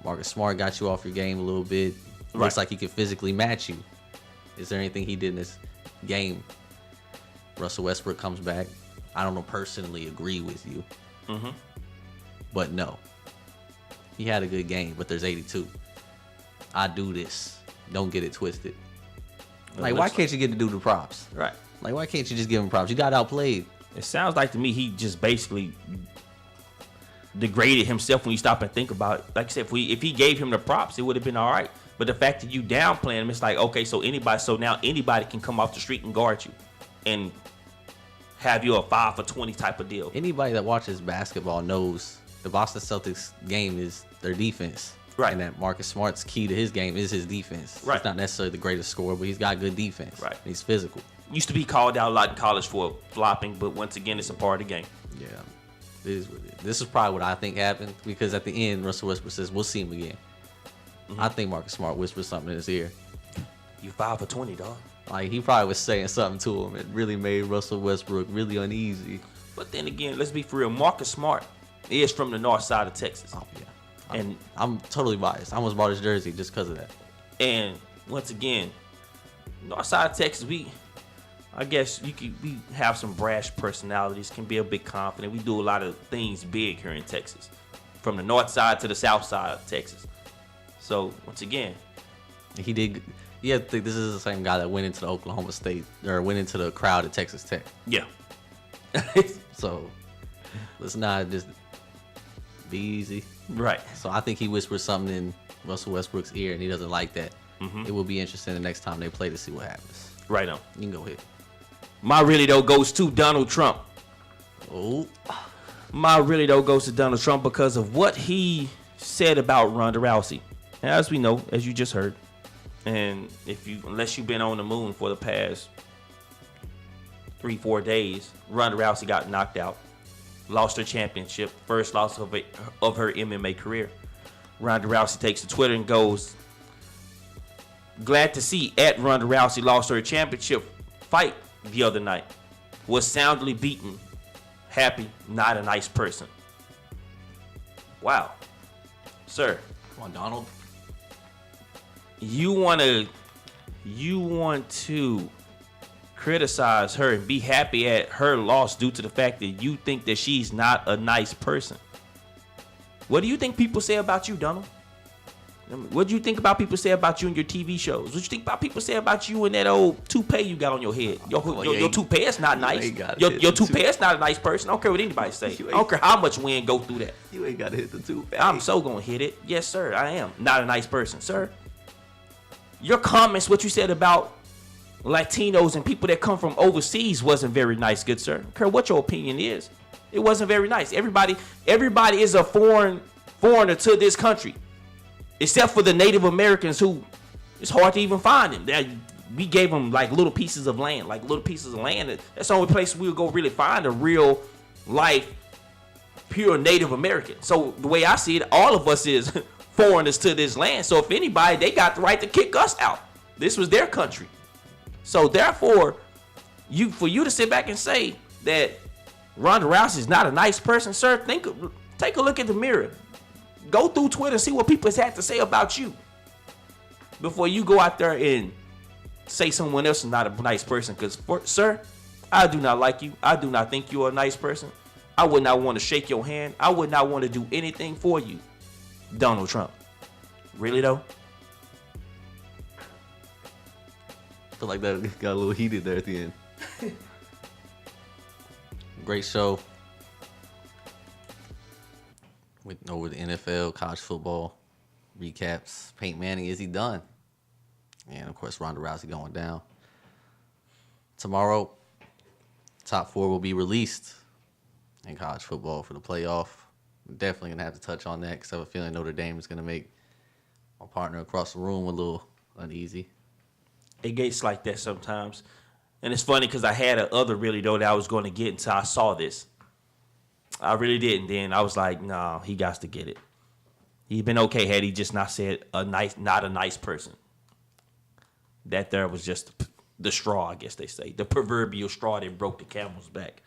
Marcus Smart got you off your game a little bit. Looks like he could physically match you. Is there anything he did in this game? Russell Westbrook comes back. I don't personally agree with you, but no, he had a good game. But there's 82. I do this. Don't get it twisted. Like, why can't you get to do the props? Right. Like, why can't you just give him props? You got outplayed. It sounds like to me he just basically degraded himself when you stop and think about it. Like I said, if he gave him the props, it would have been all right. But the fact that you downplaying him, it's like, okay, so now anybody can come off the street and guard you and have you a 5 for 20 type of deal. Anybody that watches basketball knows the Boston Celtics game is their defense. Right. And that Marcus Smart's key to his game is his defense. Right. He's not necessarily the greatest scorer, but he's got good defense. Right. He's physical. Used to be called out a lot in college for flopping, but once again, it's a part of the game. Yeah. This is probably what I think happened, because at the end, Russell Westbrook says, we'll see him again. I think Marcus Smart whispered something in his ear. You 5 for 20, dog. Like, he probably was saying something to him. It really made Russell Westbrook really uneasy. But then again, let's be for real. Marcus Smart is from the north side of Texas. Oh, yeah. And I'm totally biased. I almost bought his jersey just because of that. And once again, north side of Texas, we have some brash personalities, can be a bit confident. We do a lot of things big here in Texas, from the north side to the south side of Texas. So once again, He did. Yeah, I think this is the same guy that went into the Oklahoma State, or went into the crowd at Texas Tech. yeah. So let's not just be easy. Right. So I think he whispered something in Russell Westbrook's ear, and he doesn't like that. It will be interesting the next time they play to see what happens. Right on. You can go ahead. My really though goes to Donald Trump. Oh, My really though goes to Donald Trump because of what he said about Ronda Rousey. And as we know, as you just heard, and unless you've been on the moon for the past 3-4 days, Ronda Rousey got knocked out, lost her championship, first loss of her MMA career. Ronda Rousey takes to Twitter and goes, "Glad to see at Ronda Rousey lost her championship fight the other night. Was soundly beaten. Happy, not a nice person." Wow. Sir, come on, Donald. you want to criticize her and be happy at her loss due to the fact that you think that she's not a nice person. What do you think people say about you, Donald? What do you think about people say about you in your TV shows? What do you think about people say about you and that old toupee you got on your head? Your toupee is not nice. Your toupee is not a nice person. I don't care what anybody say. I don't care how much wind go through that. You ain't got to hit the toupee. I'm so gonna hit it. Yes, sir, I am. Not a nice person, sir. Your comments, what you said about Latinos and people that come from overseas wasn't very nice, good sir. I don't care what your opinion is. It wasn't very nice. Everybody is a foreigner to this country. Except for the Native Americans, who it's hard to even find them. We gave them like little pieces of land. That's the only place we would go really find a real life, pure Native American. So the way I see it, all of us is foreigners to this land. So if anybody, they got the right to kick us out. This was their country. So therefore, for you to sit back and say that Ronda Rousey is not a nice person, sir, take a look at the mirror. Go through Twitter and see what people had to say about you. before you go out there and say someone else is not a nice person. Because, sir, I do not like you. I do not think you're a nice person. I would not want to shake your hand. I would not want to do anything for you. Donald Trump. Really, though? I feel like that got a little heated there at the end. Great show. Went over the NFL, college football, recaps. Peyton Manning, is he done? And, of course, Ronda Rousey going down. Tomorrow, top 4 will be released in college football for the playoff. I'm definitely going to have to touch on that because I have a feeling Notre Dame is going to make my partner across the room a little uneasy. It gets like that sometimes. And it's funny because I had other really, though, that I was going to get until I saw this. I really didn't. Then I was like, no, he got to get it. He'd been okay had he just not said not a nice person. That there was just the straw, I guess they say. The proverbial straw that broke the camel's back.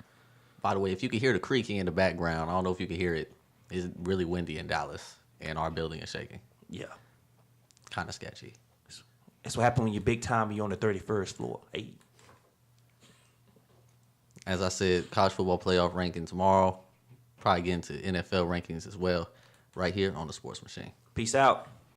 By the way, if you can hear the creaking in the background, I don't know if you can hear it. It's really windy in Dallas, and our building is shaking. Yeah. Kind of sketchy. That's what happened when you're big time and you're on the 31st floor. Hey. As I said, college football playoff ranking tomorrow. Probably get into NFL rankings as well, right here on the Sports Machine. Peace out.